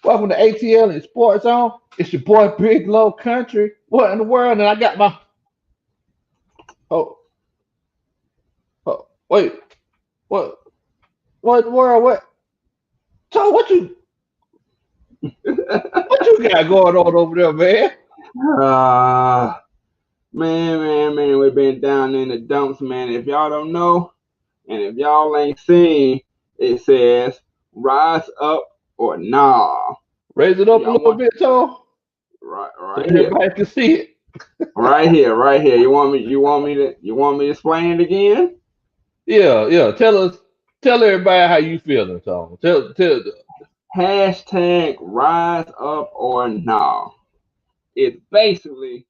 Welcome to ATL and Sports On. It's your boy Big Low Country. What in the world? And I got my oh, wait, what what in the world? So what you got going on over there, man? Uh, man, we've been down in the dumps, man. If y'all don't know, and if y'all ain't seen, it says rise up or nah. Raise it up a Y'all little want bit, Tom, so right here, everybody can see it. right here. You want me to explain it again? Yeah. Tell everybody how you feeling, Tom. Tell. Hashtag rise up or nah. It's basically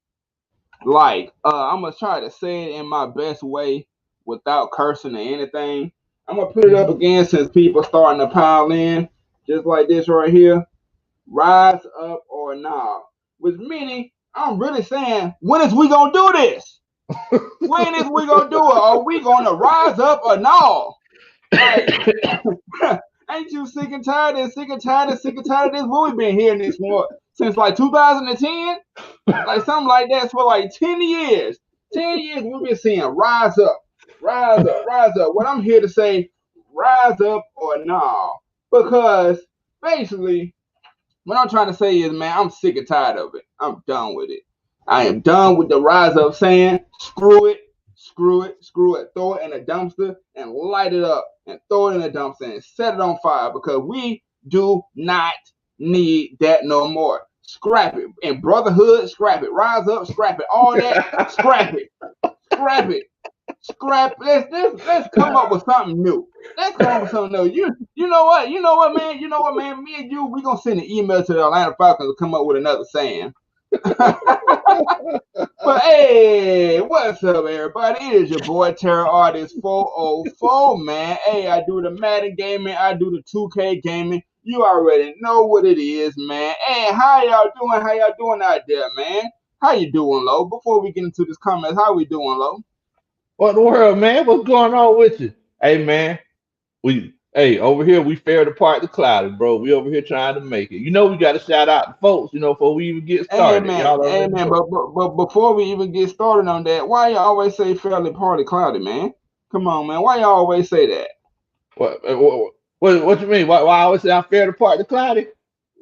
like I'm gonna try to say it in my best way without cursing or anything. I'm gonna put it up Mhm. again since people starting to pile in, just like this right here. Rise up or nah. With meaning, I'm really saying, when is we gonna do this? When is we gonna do it? Are we gonna rise up or no? Like, ain't you sick and tired and sick and tired and sick and tired of this? What we been hearing this for since like 2010? Like something like that for like 10 years. 10 years we've been seeing rise up, rise up, rise up. What I'm here to say, rise up or no. Because basically, what I'm trying to say is, man, I'm sick and tired of it. I'm done with it. I am done with the rise up saying, screw it, screw it, screw it. Throw it in a dumpster and light it up and throw it in a dumpster and set it on fire because we do not need that no more. Scrap it. In brotherhood, scrap it. Rise up, scrap it. All that, scrap it. Scrap it. Scrap. Let's come up with something new. Let's come up with something new. You know what, man. You know what, man. Me and you, we gonna send an email to the Atlanta Falcons to come up with another saying. But hey, what's up, everybody? It is your boy Terror Artist 404, man. Hey, I do the Madden gaming, I do the 2K gaming. You already know what it is, man. Hey, how y'all doing? How y'all doing out there, man? How you doing, Lo? Before we get into this comments, how we doing, Lo? What in the world, man? What's going on with you? Hey, man. Over here we fared apart the cloudy, bro. We over here trying to make it. You know we got to shout out the folks. Before we even get started, Amen, y'all already amen. know. But before we even get started on that, why you always say fairly party cloudy, man? Come on, man. Why you always say that? What you mean? Why I always say I fared apart the cloudy?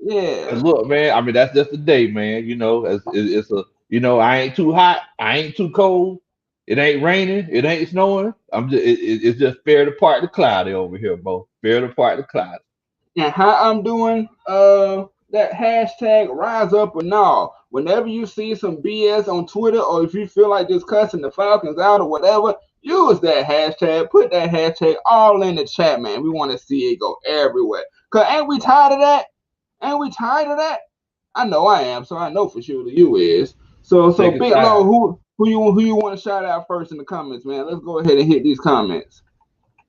Yeah. And look, man. I mean that's just the day, man. It's a I ain't too hot. I ain't too cold. It ain't raining. It ain't snowing. It's just fared apart the cloudy over here, bro. Fared apart the cloudy. And how I'm doing that hashtag rise up or no. Whenever you see some BS on Twitter or if you feel like just cussing the Falcons out or whatever, use that hashtag. Put that hashtag all in the chat, man. We want to see it go everywhere. Cause ain't we tired of that? Ain't we tired of that? I know I am, so I know for sure that you is. So Sick and Big Low, tired. who you want to shout out first in the comments, man? Let's go ahead and hit these comments.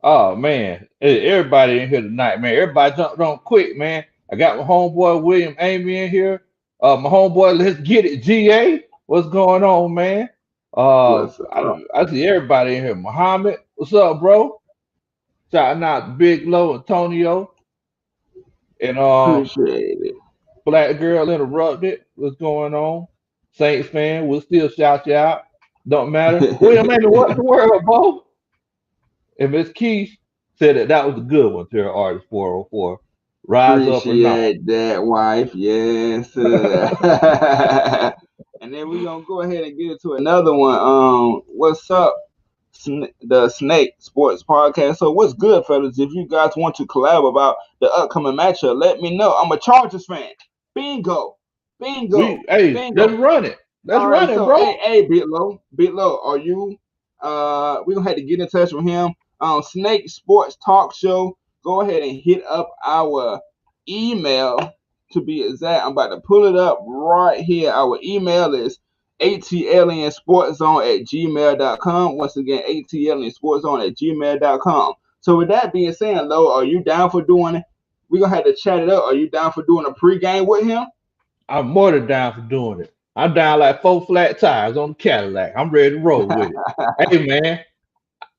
Oh man, everybody in here tonight, man. Everybody jumped on quick, man. I got my homeboy William Amy in here. My homeboy, let's get it, GA. What's going on, man? What's up? I see everybody in here. Muhammad, what's up, bro? Shouting out to Big Low, Antonio, and Appreciate it. Black Girl Interrupted. What's going on? Saints fan, we'll still shout you out. Don't matter. William Amy, what in the world, bro? And Miss Keith said that was a good one to her artist 404. Rise up or not. Appreciate that, wife. Yes. And then we're gonna go ahead and get into another one. What's up? The Snake Sports Podcast. So what's good, fellas? If you guys want to collab about the upcoming matchup, let me know. I'm a Chargers fan. Bingo. Bingo. Let's Bingo. run it. Let's All run right, it, so bro. hey, Bit Low, are you? We gonna have to get in touch with him. Snake Sports Talk Show. Go ahead and hit up our email to be exact. I'm about to pull it up right here. Our email is atliensportzone at gmail.com. Once again, atliensportzone at gmail.com. So with that being said, Lo, are you down for doing it? We gonna have to chat it up. Are you down for doing a pregame with him? I'm more than down for doing it. I'm down like four flat tires on the Cadillac. I'm ready to roll with it. Hey man,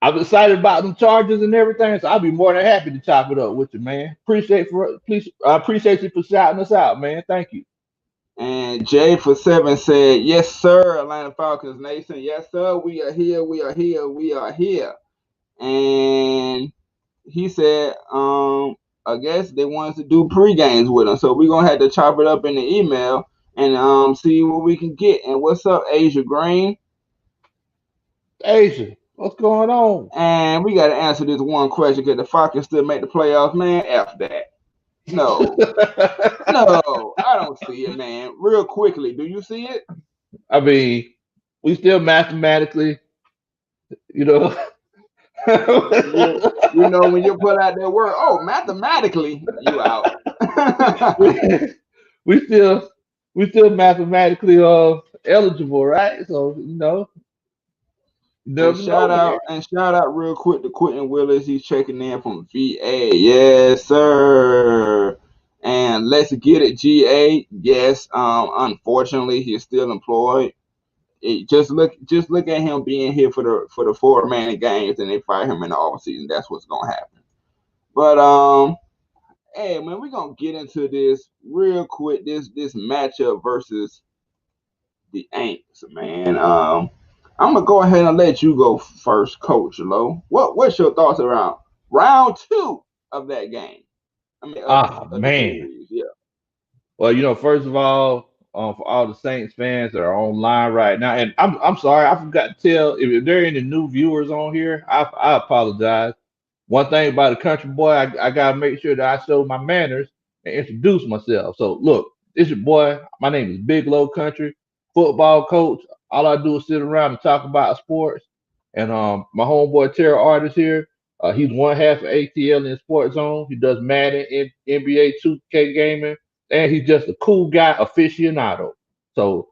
I'm excited about them charges and everything, so I'll be more than happy to chop it up with you, man. I appreciate you for shouting us out, man. Thank you. And Jay for 7 said, "Yes, sir, Atlanta Falcons Nation. Yes, sir. We are here. We are here. We are here." And he said, I guess they want us to do pre-games with them, so we're gonna have to chop it up in the email and see what we can get. And what's up, Asia Green? Asia, what's going on? And we got to answer this one question: Could the Falcons still make the playoffs, man? F that. No, no, I don't see it, man. Real quickly, do you see it? I mean, we still mathematically, you know. You know when you put out that word, oh, mathematically, you out. we, we still we still mathematically eligible, right? So you And never know, man. shout out real quick to Quentin Willis. He's checking in from VA. Yes, sir. And let's get it, GA. Yes. Unfortunately, he's still employed. Just look at him being here for the 4 remaining games, and they fire him in the off season. That's what's gonna happen. But hey man, we're gonna get into this real quick. This matchup versus the Aints, man. I'm gonna go ahead and let you go first, Coach Low. What's your thoughts around round 2 of that game? I mean, Ah, of the man. series, yeah. Well, first of all, for all the Saints fans that are online right now, and I'm sorry, I forgot to tell if there are any new viewers on here, I apologize. One thing about a country boy, I gotta make sure that I show my manners and introduce myself. So look, this your boy. My name is Big Low Country, football coach. All I do is sit around and talk about sports. And my homeboy Terror Artist here, he's one half of ATL in Sports Zone. He does Madden, NBA 2K gaming, and he's just a cool guy aficionado. So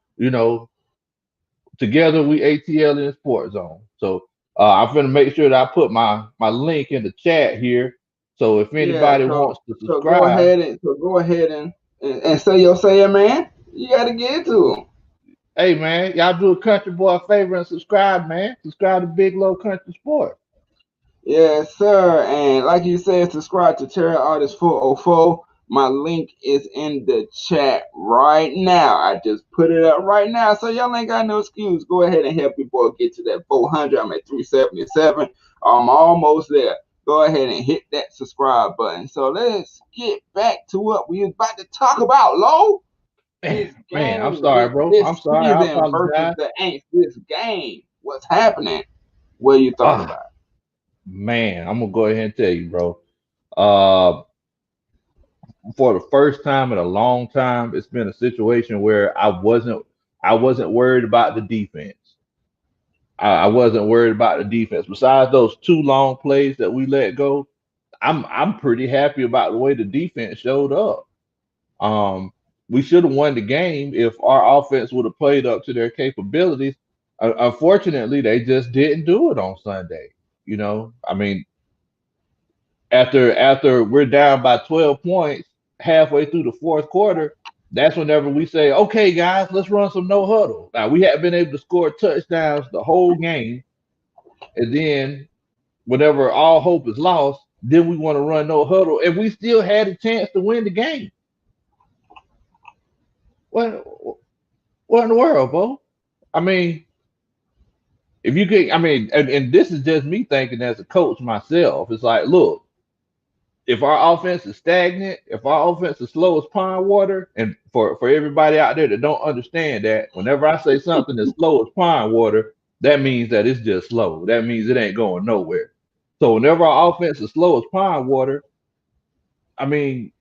together we ATL in Sports Zone. So I'm gonna make sure that I put my link in the chat here. So if Yeah, anybody wants to so go subscribe, ahead and say your say, man. You gotta get it to them. hey man, y'all do a country boy a favor and subscribe, man. Subscribe to Big Low Country Sport. Yes, sir. And like you said, subscribe to Terry Artist 404. My link is in the chat right now. I just put it up right now. So y'all ain't got no excuse. Go ahead and help your boy get to that 400. I'm at 377. I'm almost there. Go ahead and hit that subscribe button. So let's get back to what we was about to talk about, Low. This Man, I'm game, sorry, bro. this I'm sorry. I season versus apologize. the Aints. This game. What's happening? What you thought Ah, about? man, I'm gonna go ahead and tell you, bro. Uh, for the first time in a long time, it's been a situation where I wasn't worried about the defense. I wasn't worried about the defense. Besides those 2 long plays that we let go, I'm pretty happy about the way the defense showed up. Um, we should have won the game if our offense would have played up to their capabilities. Unfortunately, they just didn't do it on Sunday. I mean, after we're down by 12 points halfway through the fourth quarter, that's whenever we say, "Okay, guys, let's run some no huddle." Now we haven't been able to score touchdowns the whole game, and then whenever all hope is lost, then we want to run no huddle, and we still had a chance to win the game. What what in the world, Bo? I mean, if you could, I mean, and this is just me thinking as a coach myself. It's like, look, if our offense is stagnant, if our offense is slow as pond water, and for everybody out there that don't understand that, whenever I say something is slow as pond water, that means that it's just slow. That means it ain't going nowhere. So whenever our offense is slow as pond water, I mean,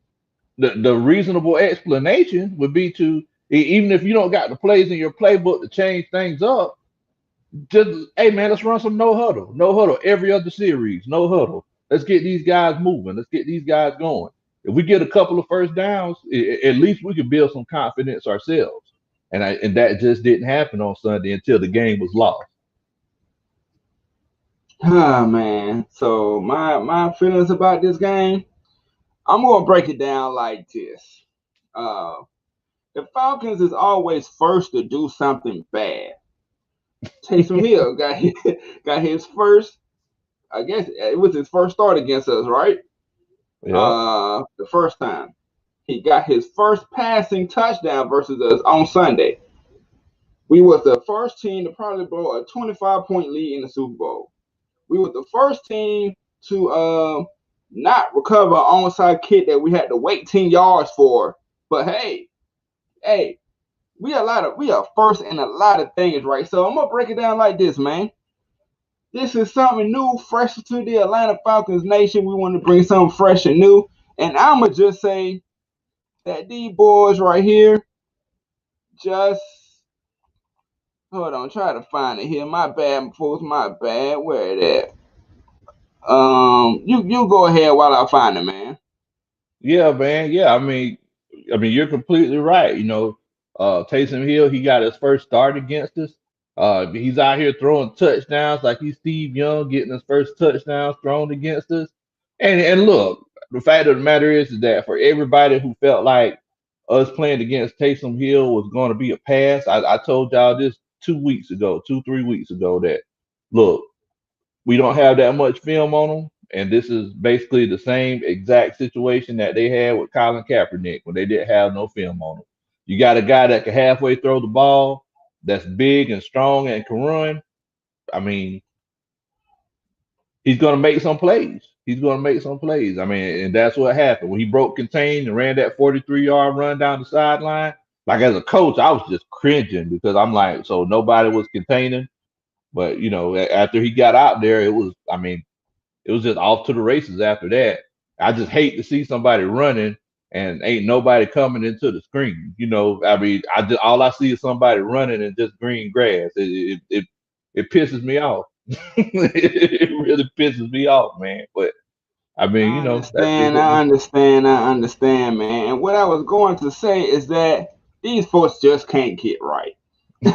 the reasonable explanation would be to even if you don't got the plays in your playbook to change things up, just hey man, let's run some no huddle every other series, no huddle. Let's get these guys moving. Let's get these guys going. If we get a couple of first downs, at least we can build some confidence ourselves. And that just didn't happen on Sunday until the game was lost. Ah man. So my feelings about this game, I'm gonna break it down like this. Uh the Falcons is always first to do something bad. Taysom Hill got his first I guess it was his first start against us, right? Yeah. The first time he got his first passing touchdown versus us on Sunday. We was the first team to probably blow a 25-point lead in the Super Bowl. We were the first team to not recover an onside kick that we had to wait 10 yards for. But hey, we are first in a lot of things, right? So I'm gonna break it down like this, man. This is something new, fresh to the Atlanta Falcons nation. We want to bring something fresh and new. And I'ma just say that these boys right here just hold on, try to find it here. My bad, folks, my bad. Where it at? You go ahead while I find it, man. Yeah, man. Yeah, I mean, you're completely right. Taysom Hill, he got his first start against us. He's out here throwing touchdowns like he's Steve Young, getting his first touchdowns thrown against us. And look, the fact of the matter is that for everybody who felt like us playing against Taysom Hill was going to be a pass, I told y'all this 2 weeks ago, 3 weeks ago, that look, we don't have that much film on them. And this is basically the same exact situation that they had with Colin Kaepernick when they didn't have no film on him. You got a guy that can halfway throw the ball, that's big and strong and can run. I mean, he's going to make some plays. He's going to make some plays. I mean, and that's what happened when he broke contain and ran that 43-yard run down the sideline. Like as a coach, I was just cringing because I'm like, so nobody was containing. But after he got out there, it was. I mean, it was just off to the races after that. I just hate to see somebody running and ain't nobody coming into the screen. I mean, I just all I see is somebody running and just green grass. It pisses me off. It really pisses me off, man. But I mean, I that's just understand, what I understand, I understand, man. And what I was going to say is that these folks just can't get right. I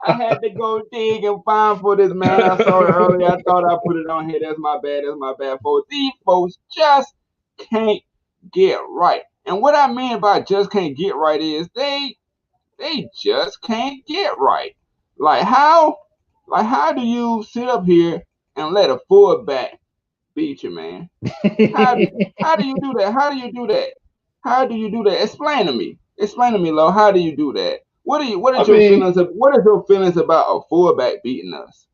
had to go dig and find for this, man. I saw it earlier. I thought I put it on here. That's my bad. That's my bad, folks. These folks just can't get right. And what I mean by just can't get right is they just can't get right. Like how how do you sit up here and let a fullback beat you, man? How do you do that? How do you do that? How do you do that? Explain to me. Explain to me, Lo. How do you do that? What I is your mean, feelings of what is your feelings about a fullback beating us?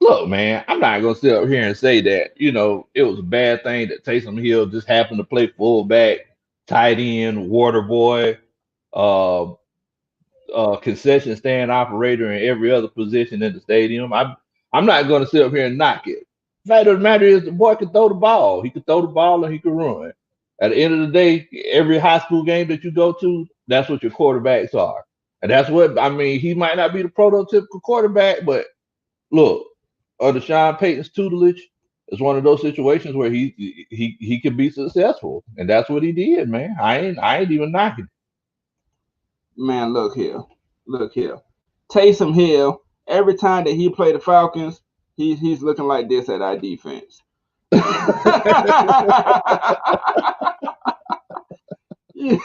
look, man, I'm not gonna sit up here and say that it was a bad thing that Taysom Hill just happened to play fullback, tight end, water boy, uh, concession stand operator, and every other position in the stadium. I'm not gonna sit up here and knock it. Fact of the matter is, the boy could throw the ball. He could throw the ball and he could run. At the end of the day, every high school game that you go to, that's what your quarterbacks are, and that's what I mean. He might not be the prototypical quarterback, but look, under Sean Payton's tutelage, it's one of those situations where he could be successful, and that's what he did, man. I ain't even knocking. Man, look here. Look here. Taysom Hill, every time that he played the Falcons, he's looking like this at our defense. He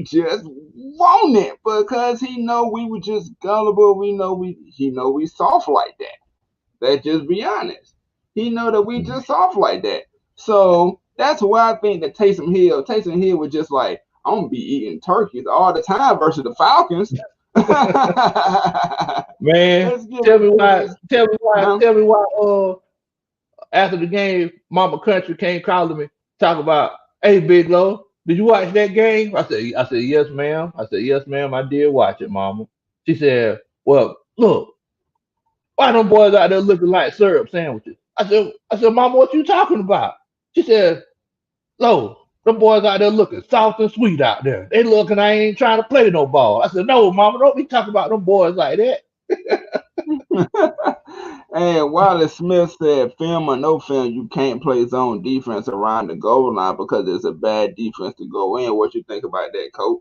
just want it because he know we were just gullible. We know he know we soft like that. Let's just be honest. He know that we just soft like that. So that's why I think that Taysom Hill was just like, I'm gonna be eating turkeys all the time versus the Falcons. Man, Let's get serious. Huh? tell me why. After the game, Mama Country came calling me, talk about, hey, Big Low, did you watch that game? I said, yes, ma'am. I said, yes, ma'am, I did watch it, Mama. She said, well, look, why them boys out there looking like syrup sandwiches? I said, Mama, what you talking about? She said, Low, them boys out there looking soft and sweet out there. They looking, I ain't trying to play no ball. I said, no, Mama, don't be talking about them boys like that. And Wallace Smith said, film or no film, you can't play zone defense around the goal line because it's a bad defense to go in. What you think about that, coach?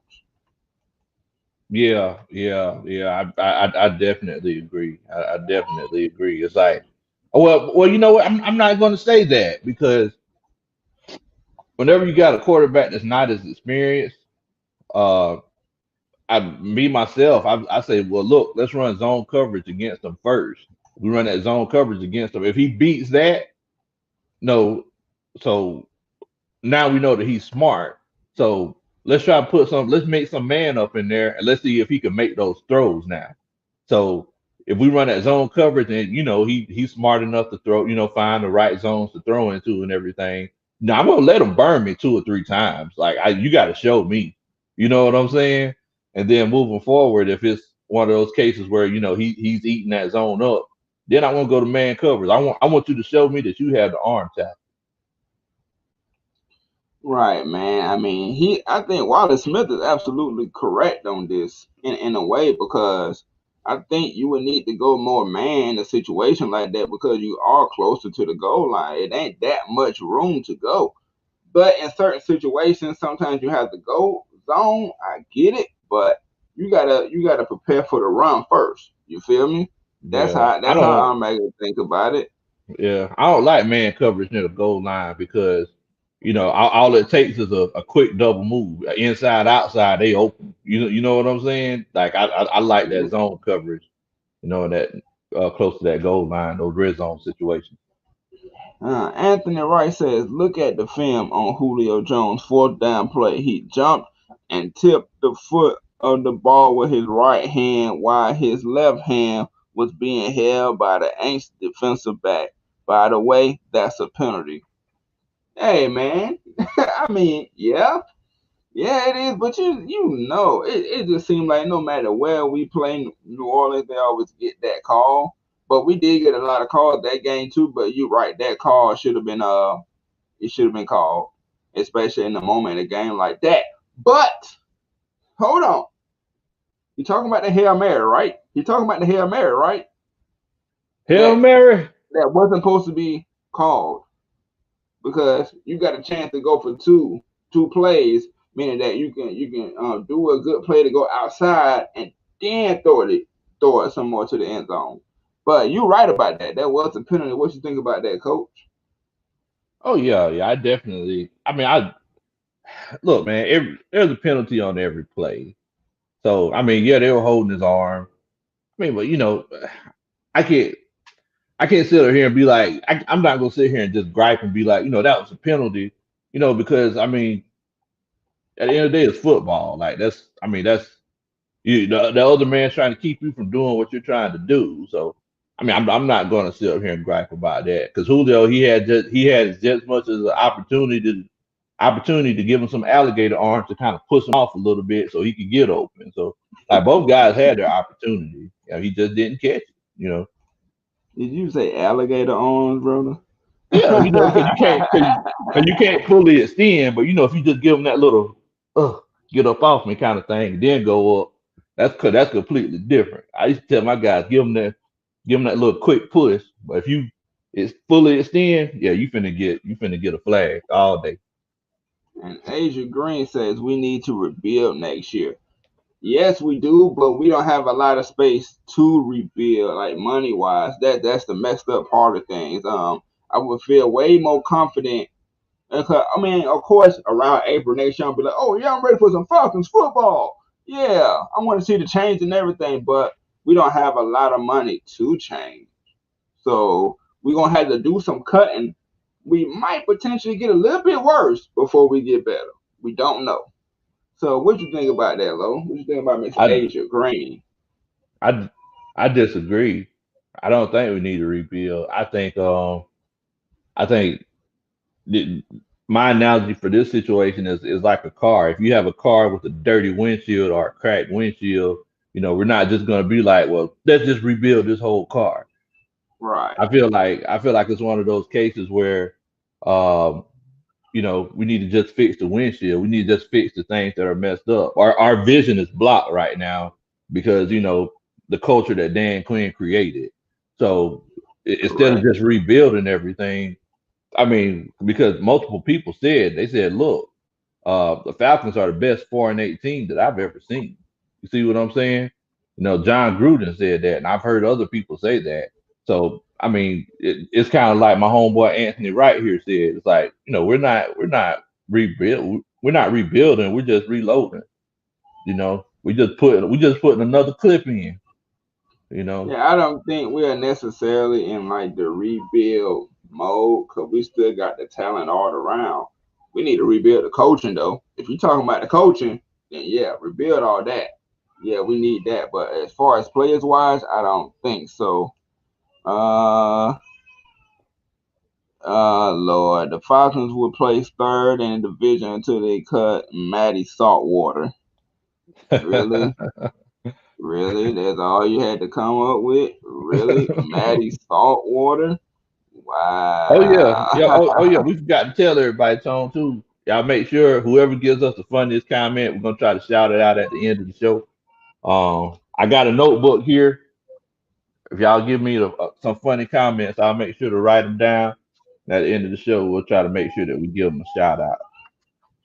Yeah, yeah, yeah. I definitely agree. I definitely agree. It's like, well, you know what? I'm not going to say that because whenever you got a quarterback that's not as experienced, uh, me myself, I say, well, look, let's run zone coverage against them first. We run that zone coverage against him. If he beats that, no, so now we know that he's smart. So let's try to let's make some man up in there and let's see if he can make those throws now. So if we run that zone coverage and he's smart enough to throw, find the right zones to throw into and everything. Now I'm gonna let him burn me 2 or 3 times. Like you got to show me, you know what I'm saying? And then moving forward, if it's one of those cases where he's eating that zone up, then I want to go to man coverage. I want you to show me that you have the arm talent. Right, man. I mean, I think Wallace Smith is absolutely correct on this in a way because I think you would need to go more man in a situation like that because you are closer to the goal line. It ain't that much room to go. But in certain situations, sometimes you have to go zone. I get it, but you gotta prepare for the run first. You feel me? That's Yeah, how I that's how don't. I'm making think about it. Yeah, I don't like man coverage near the goal line because all it takes is a quick double move, inside outside they open. You know what I'm saying? Like I like that zone coverage. That close to that goal line, those red zone situations. Anthony Wright says, look at the film on Julio Jones' fourth down play. He jumped and tipped the foot of the ball with his right hand while his left hand was being held by the ancient defensive back. By the way, that's a penalty. Hey man, I mean, yeah, it is. But it just seems like no matter where we play New Orleans, they always get that call. But we did get a lot of calls that game too. But you're right, that call should have been it should have been called, especially in the moment in a game like that. But hold on, you talking about the Hail Mary, right? You talking about the Hail Mary, right? Hail That Mary. that wasn't supposed to be called because you got a chance to go for two plays, meaning that you can do a good play to go outside and then throw it some more to the end zone. But you're right about that. That was a penalty. What you think about that, Coach? Oh yeah, yeah. I definitely. I mean, I look, man. There's a penalty on every play. So I mean, yeah, they were holding his arm. I mean, but I can't. I can't sit here and be like, I'm not gonna sit here and just gripe and be like, that was a penalty, because I mean, at the end of the day, it's football. Like I mean, the other man's trying to keep you from doing what you're trying to do. So, I mean, I'm not gonna sit up here and gripe about that because Julio, he had just as much as an opportunity to give him some alligator arms to kind of push him off a little bit so he could get open. So, like both guys had their opportunity. He just didn't catch it. Did you say alligator arms, brother? Yeah, because you can't fully extend, but if you just give them that little uh, get up off me kind of thing, and then go up, that's completely different. I used to tell my guys give them that little quick push, but if it's fully extend, yeah, you finna get a flag all day. And Asia Green says we need to rebuild next year. Yes, we do, but we don't have a lot of space to rebuild, like money wise. That's the messed up part of things. I would feel way more confident. I mean, of course, around April next year, I'll be like, oh yeah, I'm ready for some Falcons football. Yeah, I want to see the change and everything, but we don't have a lot of money to change. So we're gonna have to do some cutting. We might potentially get a little bit worse before we get better. We don't know. So what you think about that, Lo? What you think about Miss I Asia Green? I I disagree. I don't think we need to rebuild. I think the, my analogy for this situation is like a car. If you have a car with a dirty windshield or a cracked windshield, we're not just going to be like, well, let's just rebuild this whole car. Right. I feel like it's one of those cases where, um, we need to just fix the windshield. We need to just fix the things that are messed up. Our vision is blocked right now because the culture that Dan Quinn created. So instead of Correct. just rebuilding everything, I mean, because multiple people they said, look, the Falcons are the best 4-8 team that I've ever seen. You see what I'm saying? John Gruden said that, and I've heard other people say that. So I mean, it's kind of like my homeboy Anthony Wright here said. It's like we're not rebuilding, we're just reloading. You know. We just putting another clip in. You know. Yeah, I don't think we are necessarily in like the rebuild mode because we still got the talent all around. We need to rebuild the coaching though. If you're talking about the coaching, then yeah, rebuild all that. Yeah, we need that. But as far as players wise, I don't think so. Uh, Lord, the Falcons will place third in the division until they cut Matty Saltwater. Really? Really? That's all you had to come up with? Really? Matty Saltwater? Oh yeah, yeah. Wow. Oh yeah. We forgot to tell everybody, Tone, too. Y'all make sure whoever gives us the funniest comment, we're gonna try to shout it out at the end of the show. I got a notebook here. If y'all give me some funny comments, I'll make sure to write them down. At the end of the show, we'll try to make sure that we give them a shout out.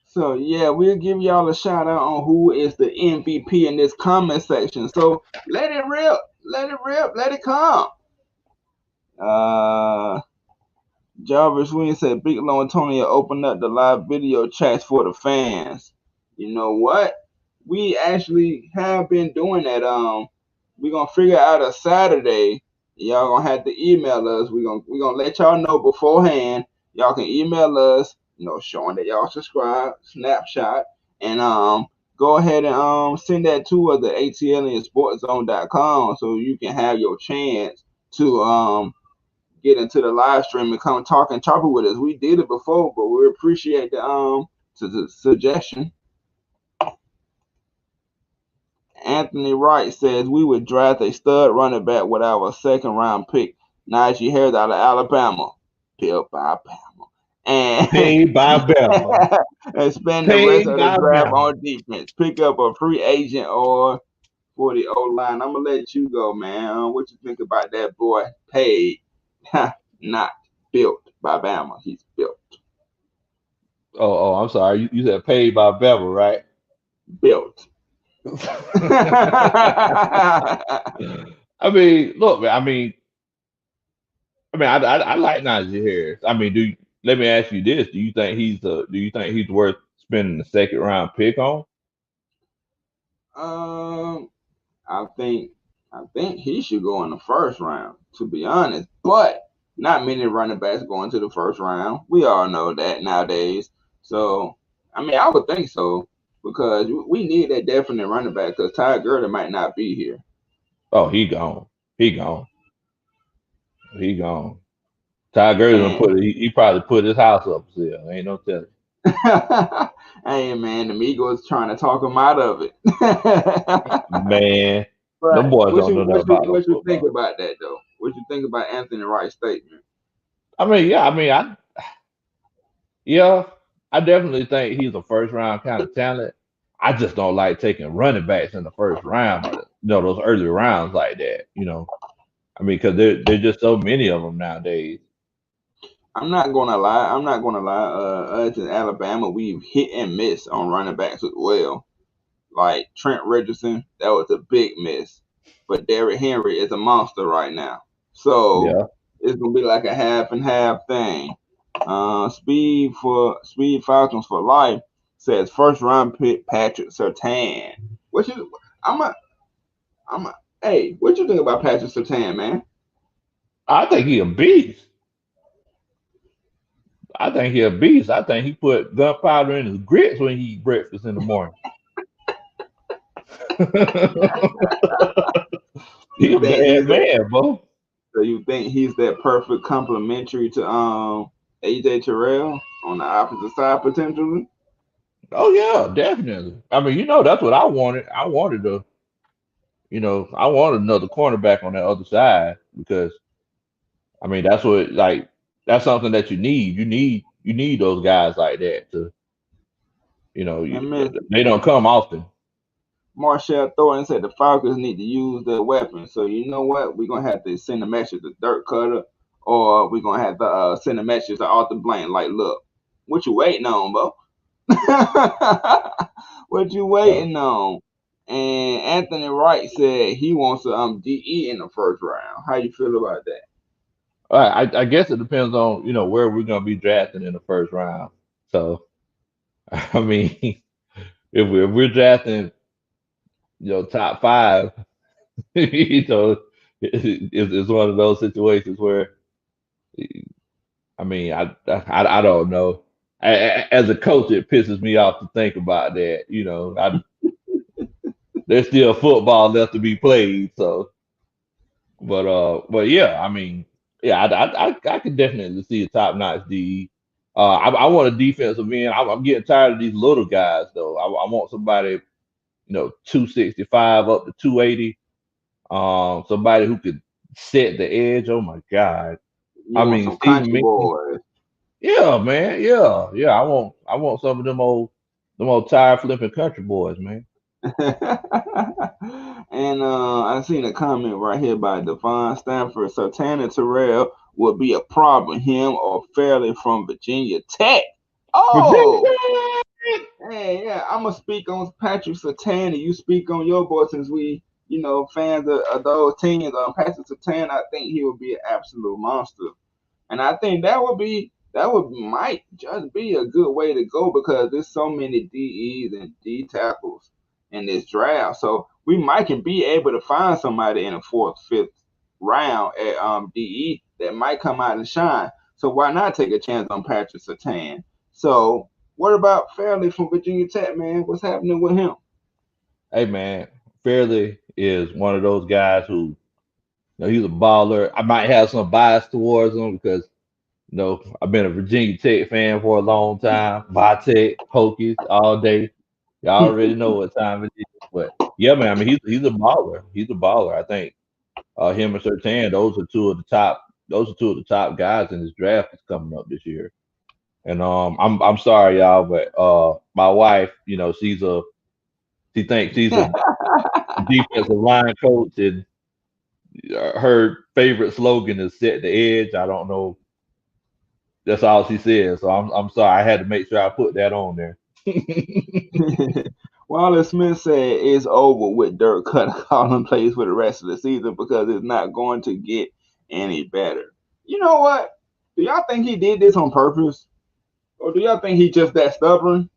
So yeah, we'll give y'all a shout out on who is the MVP in this comment section. So let it rip, let it rip, let it come. Uh Jarvis Williams said Big Low Antonio opened up the live video chats for the fans. You know what? We actually have been doing that. We're gonna figure out a Saturday. Y'all gonna have to email us. We're gonna let y'all know beforehand. Y'all can email us, showing that y'all subscribe, snapshot, and go ahead and send that to us at atliensportzone.com so you can have your chance to get into the live stream and come talk and chop it with us. We did it before, but we appreciate the suggestion. Anthony Wright says we would draft a stud running back with our second round pick, Najee Harris out of Alabama, built by Bama, and Paid by Bama. and spend the rest Paid of the by draft Bama. on defense. Pick up a free agent or for the O line. I'm gonna let you go, man. What you think about that boy? Paid, not built by Bama. He's built. I'm sorry. You said paid by Bama, right? Built. I mean, look, man. I like Najee Harris. I mean, let me ask you this: Do you think he's worth spending the second round pick on? um, I think I think he should go in the first round, to be honest. But not many running backs going to the first round. We all know that nowadays. So I mean, I would think so because we need that definite running back because Ty Gurley might not be here. Oh, he gone. He gone. He gone. Ty Gurley done And he probably put his house up for sale. Ain't no telling. hey man, the Migos trying to talk him out of it. Man, them But boys what don't you know nothing what you about no what you think football. about that though? What you think about Anthony Wright's statement? I mean, yeah, yeah, I definitely think he's a first round kind of talent. I just don't like taking running backs in the first round, those early rounds like that. I mean, because there's just so many of them nowadays. I'm not gonna lie. I'm not gonna lie. Us in Alabama, we've hit and miss on running backs as well. Like Trent Richardson, that was a big miss. But Derrick Henry is a monster right now. So Yeah. it's gonna be like a half and half thing. Speed Falcons for life says first round pick Patrick Surtain. What you? I'm a. I'm a. Hey, what you think about Patrick Surtain, man? I think he a beast. I think he a beast. I think he put gunpowder in his grits when he eat breakfast in the morning. He You a think bad he's a man, bro. So you think he's that perfect complementary to AJ Terrell on the opposite side potentially? Oh yeah, definitely. I mean, that's what I wanted. I wanted another cornerback on that other side because I mean that's something that you need. You need those guys like that to And Miss they don't come often. Marshall Thornton said the Falcons need to use their weapons. So you know what? We're gonna have to send a message to Dirk Cutter, or we're gonna have to send a message to Arthur Blank. Like, look, what you waiting on, bro? What you Uh, waiting on? And Anthony Wright said he wants to DE in the first round. How you feel about that? I guess it depends on where we're gonna be drafting in the first round. So I mean, if we're drafting top five. It's one of those situations where I mean, I don't know. As a coach, it pisses me off to think about that. There's still football left to be played. So, but yeah, I mean, yeah, I could definitely see a top notch D. I want a defensive end. I'm getting tired of these little guys though. I want somebody, 265 up to 280. Somebody who could set the edge. Oh my God. You I want mean, some Stephen country Means. boys. Yeah, man. Yeah, yeah. I want some of them old tire flipping country boys, man. And I seen a comment right here by Devon Stanford. Santana Terrell would be a problem, him or Fairley from Virginia Tech. Virginia Oh, Tech. hey, yeah, I'm gonna speak on Patrick Sertan. You speak on your boy since we, fans of those teams. Patrick Sertan, I think he would be an absolute monster. And I think that would might just be a good way to go because there's so many DEs and D tackles in this draft. So we might can be able to find somebody in the fourth, fifth round at DE that might come out and shine. So why not take a chance on Patrick Sertan? So what about Fairley from Virginia Tech, man? What's happening with him? Hey, man. Fairley is one of those guys who, he's a baller. I might have some bias towards him because, I've been a Virginia Tech fan for a long time. Tech, Hokies all day. Y'all already know what time it is. But yeah, man. I mean, he's a baller. He's a baller. I think him and Sertan, those are two of the top. Those are two of the top guys in this draft that's coming up this year. And I'm sorry, y'all, but my wife, she thinks she's a defensive line coach, and her favorite slogan is "set the edge." I don't know. That's all she says. So I'm sorry. I had to make sure I put that on there. Wallace Smith said it's over with Dirk Cutter calling plays for the rest of the season because it's not going to get any better. You know what? Do y'all think he did this on purpose? Or do y'all think he just that stubborn?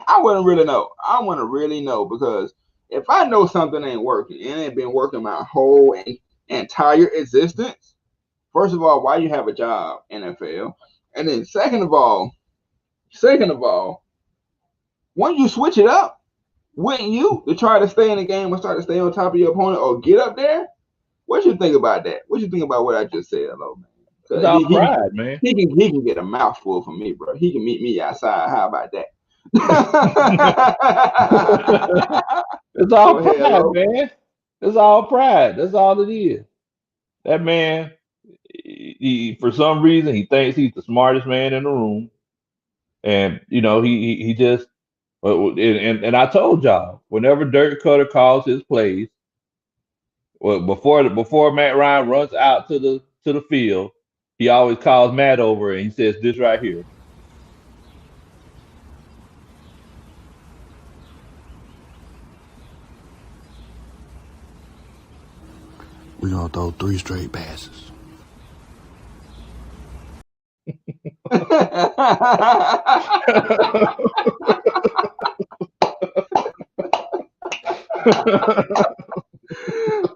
I wouldn't really know. I want to really know because if I know something ain't working and it ain't been working my whole entire existence, first of all, why you have a job, NFL? And then second of all, when you switch it up, wouldn't you to try to stay in the game or start to stay on top of your opponent or get up there? What you think about that? What you think about what I just said, hello man? It's 'Cause all pride, man. he can get a mouthful from me, bro. He can meet me outside. How about that? It's Go all ahead, pride, hello. man. It's all pride. That's all it is. That man, for some reason, he thinks he's the smartest man in the room, and he just. And I told y'all, whenever Dirk Cutter calls his plays, well, before Matt Ryan runs out to the field, he always calls Matt over and he says this right here. We're gonna throw three straight passes.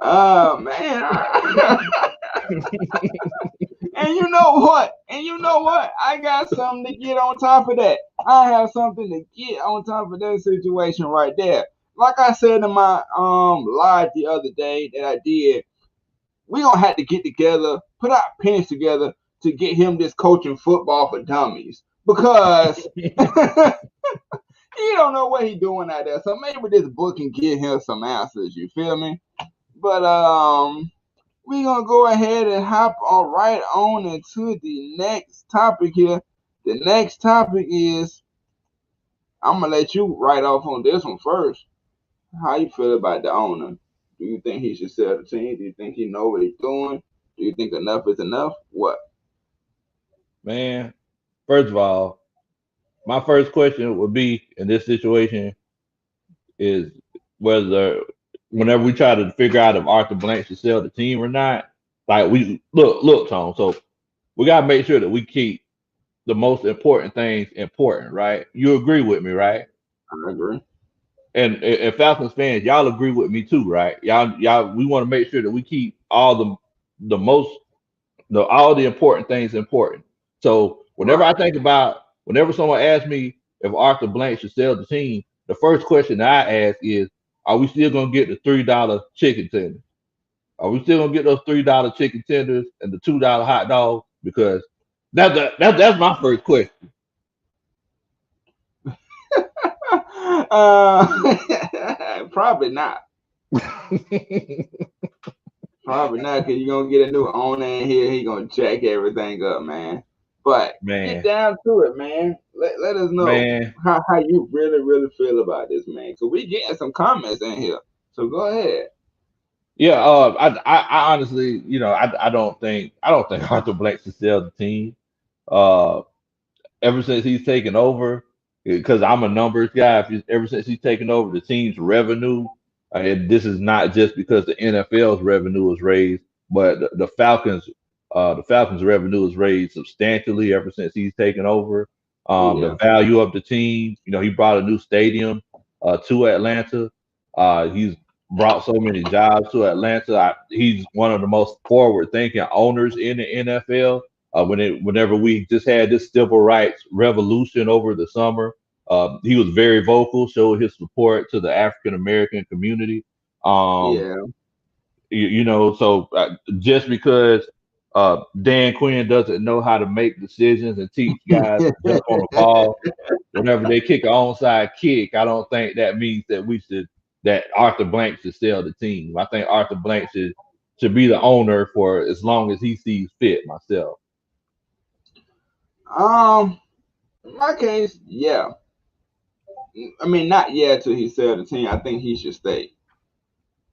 Oh man. And you know what? I got something to get on top of that. I have something to get on top of that situation right there. Like I said in my live the other day that I did, we gonna have to get together, put our pennies together to get him this coaching football for dummies because he don't know what he doing out there. So maybe this book can give him some answers. You feel me? But we're gonna go ahead and hop on right on into the next topic here. The next topic is I'm gonna let you write off on this one first. How you feel about the owner? Do you think he should sell the team? Do you think he know what he's doing? Do you think enough is enough? What? Man, first of all, my first question would be in this situation is whether whenever we try to figure out if Arthur Blank should sell the team or not, like we look, Tom. So we gotta make sure that we keep the most important things important, right? You agree with me, right? I agree. and Falcons fans, y'all agree with me too, right? Y'all, we want to make sure that we keep all the most all the important things important. So whenever I Right. think about, whenever someone asks me if Arthur Blank should sell the team, the first question that I ask is, are we still gonna get the $3 chicken tenders? Are we still gonna get those $3 chicken tenders and the $2 hot dogs? Because that's my first question. Probably not. Probably not, because you're gonna get a new owner in here. He gonna jack everything up, man. But get Man, down to it, man. Let us know man. how you really feel about this, man. Cause we getting some comments in here. So go ahead. Yeah, I honestly, I don't think Arthur Blank should sell the team. Uh, ever since he's taken over, because I'm a numbers guy. Ever since he's taken over, the team's revenue, and this is not just because the NFL's revenue was raised, but the Falcons' revenue was raised substantially ever since he's taken over. Oh The yeah. value of the team, he brought a new stadium to Atlanta. He's brought so many jobs to Atlanta. He's one of the most forward-thinking owners in the NFL. Whenever we just had this civil rights revolution over the summer, he was very vocal, showed his support to the African American community. Um, Yeah. so just because Dan Quinn doesn't know how to make decisions and teach guys to jump on the ball whenever they kick an onside kick, I don't think that means that Arthur Blank should sell the team. I think Arthur Blank should be the owner for as long as he sees fit. Myself. um, in my case, yeah. I mean, not yeah till he sell the team. I think he should stay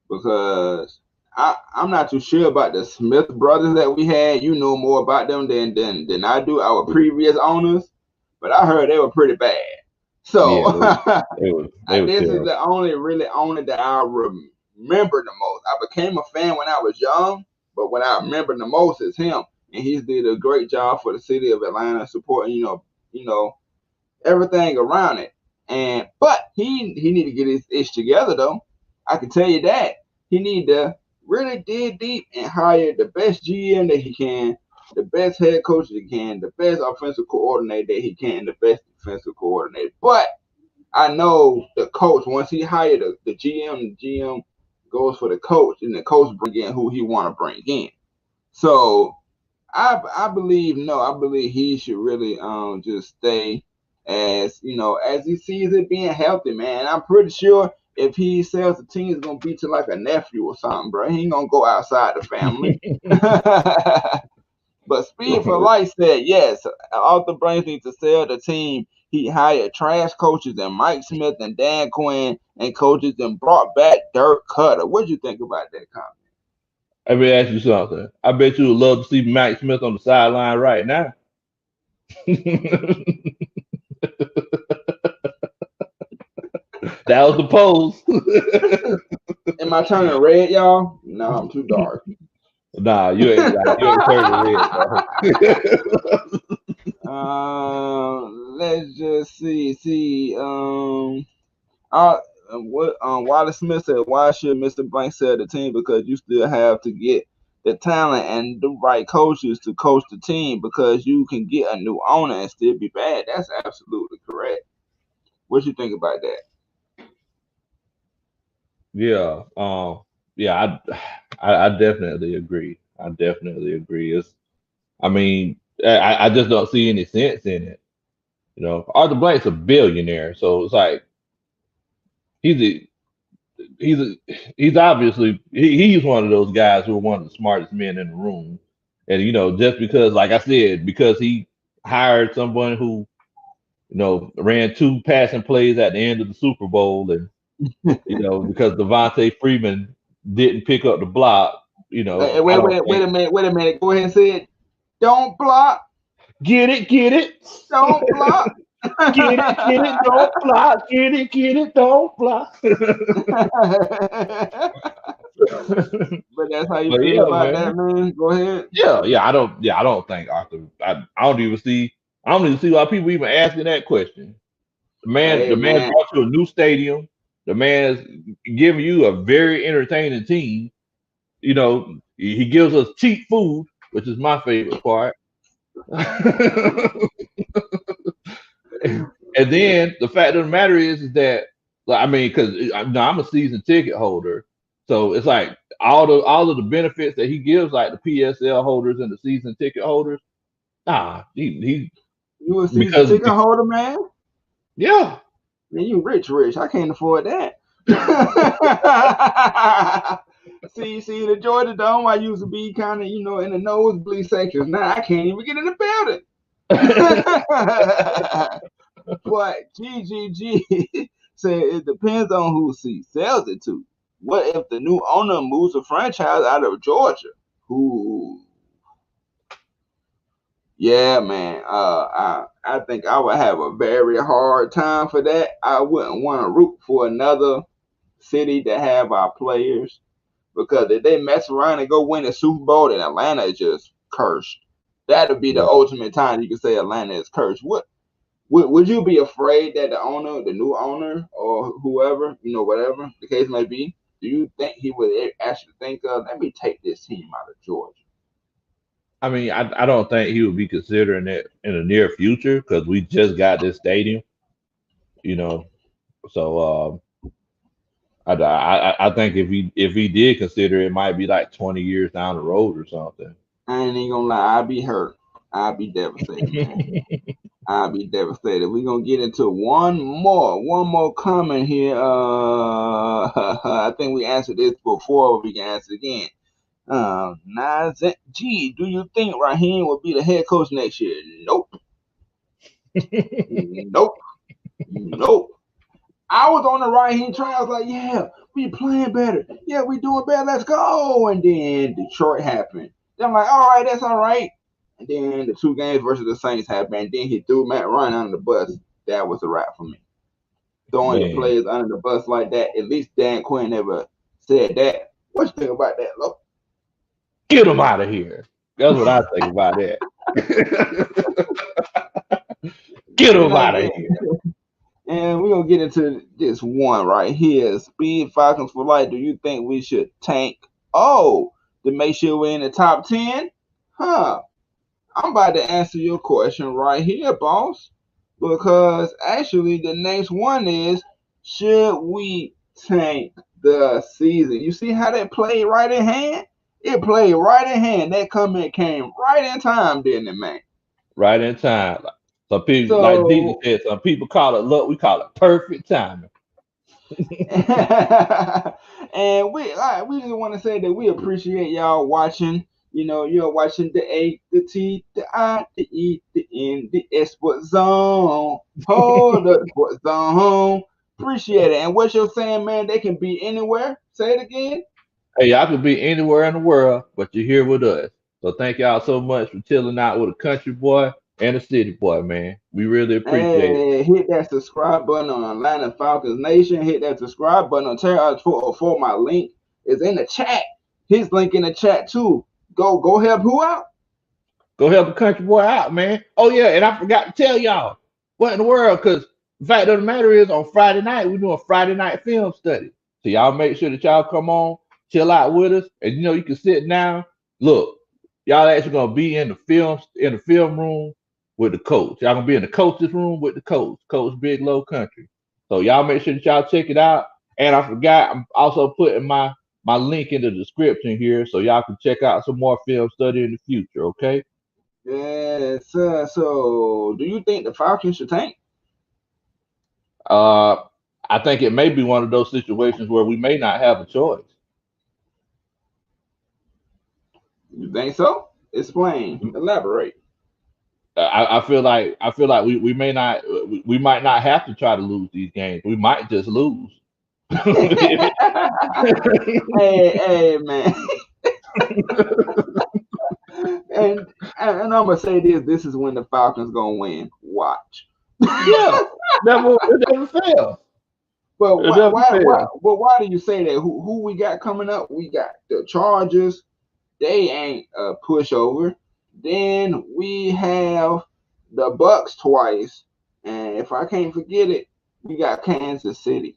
because I'm not too sure about the Smith brothers that we had. You know more about them than I do. Our previous owners, but I heard they were pretty bad. So Yeah, they was this is terrible. the only really owner that I remember the most. I became a fan when I was young, but what I remember the most is him, and he's did a great job for the city of Atlanta, supporting you know everything around it. And but he need to get his ish together though. I can tell you that he need to really dig deep and hire the best GM that he can, the best head coach that he can, the best offensive coordinator that he can, the best defensive coordinator. But I know the coach once he hired the GM goes for the coach, and the coach bring in who he want to bring in. So I believe no, I believe he should really just stay as as he sees it being healthy, man. I'm pretty sure if he sells the team, it's gonna be to like a nephew or something, bro. He ain't gonna go outside the family. But Speed for Life said yes. Arthur Blank needs to sell the team. He hired trash coaches and Mike Smith and Dan Quinn and coaches and brought back Dirk Cutter. What'd you think about that comment? Let me ask you something. I bet you would love to see Mike Smith on the sideline right now. That was the pose. Am I turning red, y'all? No, I'm too dark. Nah, you ain't turning red, bro. Let's just see. Uh, what Wallace Smith said, why should Mr. Blank sell the team? Because you still have to get the talent and the right coaches to coach the team because you can get a new owner and still be bad. That's absolutely correct. What you think about that? Yeah, yeah, I definitely agree. I definitely agree. I mean, I just don't see any sense in it. Arthur Blank's a billionaire, so it's like he's a, he's a, he's obviously he's one of those guys who are one of the smartest men in the room, and just because, like I said, because he hired someone who ran two passing plays at the end of the Super Bowl, and because Devontae Freeman didn't pick up the block, Hey, I wait, don't wait, think wait a minute. Go ahead and say it. Don't block. get it, Don't block. get it, don't block, get it, don't block. But that's how you But feel yeah, about that, man. man. Go ahead. I don't think Arthur. I don't even see why people even asking that question. The man Hey, man. brought you a new stadium. The man's giving you a very entertaining team. You know, he gives us cheap food, which is my favorite part. And then the fact of the matter is that, like, I mean, because I'm a season ticket holder, so it's like all of the benefits that he gives, like the PSL holders and the season ticket holders. He You a season because ticket holder, man? yeah, Man, you rich. I can't afford that. see, the Georgia Dome, I used to be kind of, in the nosebleed sections. Now I can't even get in the building. But GGG said it depends on who he sells it to. What if the new owner moves the franchise out of Georgia? Who? Yeah, man. I think I would have a very hard time for that. I wouldn't want to root for another city to have our players, because if they mess around and go win a Super Bowl, then Atlanta is just cursed. That'll be the yeah. ultimate time you can say Atlanta is cursed. What would you be afraid that the new owner, or whoever, whatever the case may be, do you think he would actually think of, let me take this team out of Georgia? I mean, I don't think he would be considering it in the near future because we just got this stadium, you know. So I think if he did consider it, it might be like 20 years down the road or something. I ain't even gonna lie, I'd be hurt. I'd be devastated, man. I'll be devastated. We're gonna get into one more comment here. I think we answered this before, but we can answer it again. Nas G, do you think Raheem will be the head coach next year? Nope. Nope. Nope. I was on the Raheem train. I was like, yeah, we playing better. Yeah, we doing better. Let's go. And then Detroit happened. Then I'm like, all right, that's all right. And then the 2 games versus the Saints happened. And then he threw Matt Ryan under the bus. That was a wrap for me. Throwing your Man, players under the bus like that. At least Dan Quinn never said that. What you think about that, Lo? get him out of here. That's what I think about that. Get You him know, out of here. and we're going to get into this one right here. Speed Falcons for life. Do you think we should tank? Oh, to make sure we're in the top 10? Huh. I'm about to answer your question right here, boss. Because actually, the next one is, should we tank the season? You see how that played right in hand? It played right in hand. That comment came right in time, didn't it, man? Right in time. Some people, like Jesus So, said, some people call it luck. We call it perfect timing. and we just want to say that we appreciate y'all watching. You're watching the A, the T, the I, the E, the N, the S Sports Zone. Hold up, Sports Zone. Appreciate it. And what you're saying, man, they can be anywhere. Say it again. Hey, y'all could be anywhere in the world, but you're here with us. So thank y'all so much for chilling out with a country boy and a city boy, man. We really appreciate it. Hey, hit that subscribe button on Atlanta Falcons Nation. Hit that subscribe button on Terra for my link is in the chat. His link in the chat too. Go help who out? Go help a country boy out, man. Oh yeah, and I forgot to tell y'all what in the world, because the fact of the matter is on Friday night we're doing Friday night film study. So y'all make sure that y'all come on, chill out with us, and you can sit down. Look, y'all actually gonna be in the film room with the coach. Y'all gonna be in the coach's room with the Coach Big Low Country. So y'all make sure that y'all check it out. And I forgot, I'm also putting my link in the description here so y'all can check out some more film study in the future, okay? Yes, sir. So, do you think the Falcons should tank? Uh, I think it may be one of those situations where we may not have a choice. You think so? Explain. Elaborate. I feel like we might not have to try to lose these games. We might just lose. Hey, man. And I'm gonna say this. This is when the Falcons gonna win. Watch. Yeah, it never fails. But It why, never why, why, fails. but why do you say that? Who we got coming up? We got the Chargers. They ain't a pushover. Then we have the Bucks twice, and if I can't forget it, we got Kansas City.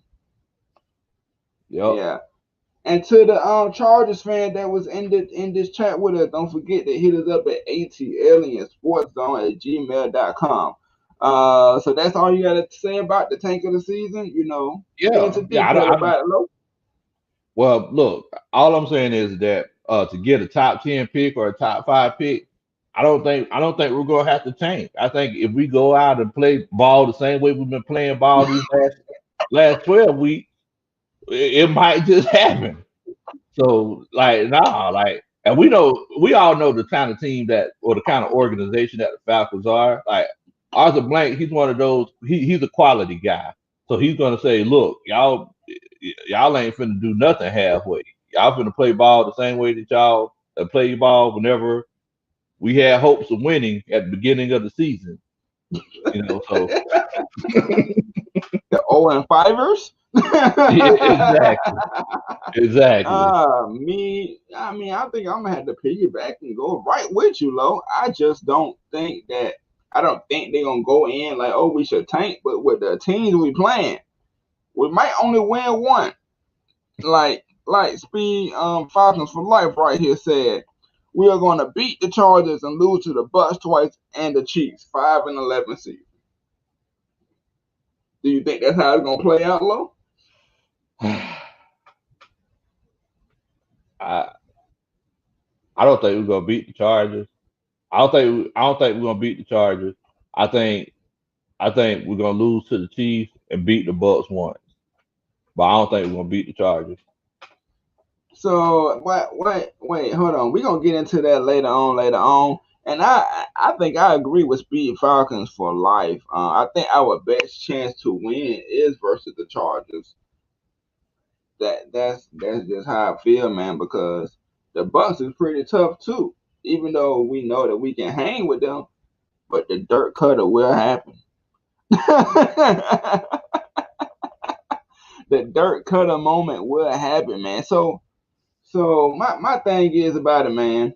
Yep. Yeah. And to the Chargers fan that was in this chat with us, don't forget to hit us up at atliensportszone at gmail.com. So that's all you got to say about the tank of the season. Get Yeah. into Yeah. detail about it, Lo. Well, look, all I'm saying is that to get a top 10 pick or a top 5 pick, I don't think we're gonna have to tank. I think if we go out and play ball the same way we've been playing ball these last 12 weeks, it might just happen. So like nah, like and we all know the kind of team that or the kind of organization that the Falcons are. Like Arthur Blank, he's one of those. He's a quality guy, so he's gonna say, look, y'all ain't finna do nothing halfway. Y'all finna play ball the same way that y'all play ball whenever we had hopes of winning at the beginning of the season. So The 0 and 5ers. yeah, exactly, exactly. I think I'm gonna have to piggyback and go right with you, Lo. I just don't think that. I don't think they're gonna go in like, oh, we should tank. But with the teams we playing, we might only win one. Like Speed Falcons for Life right here said, we are gonna beat the Chargers and lose to the Bucks twice and the Chiefs, 5-11 season. Do you think that's how it's gonna play out, Lo? I I don't think we're gonna beat the Chargers. I don't think we're gonna beat the Chargers. I think I think we're gonna lose to the Chiefs and beat the Bucks once. But I don't think we're gonna beat the Chargers. So wait, hold on. We're gonna get into that later on. And I think I agree with Speed Falcons for life. I think our best chance to win is versus the Chargers. That's just how I feel, man, because the Bucks is pretty tough too. Even though we know that we can hang with them, but the dirt cutter will happen. The dirt cutter moment will happen, man. So my thing is about it, man.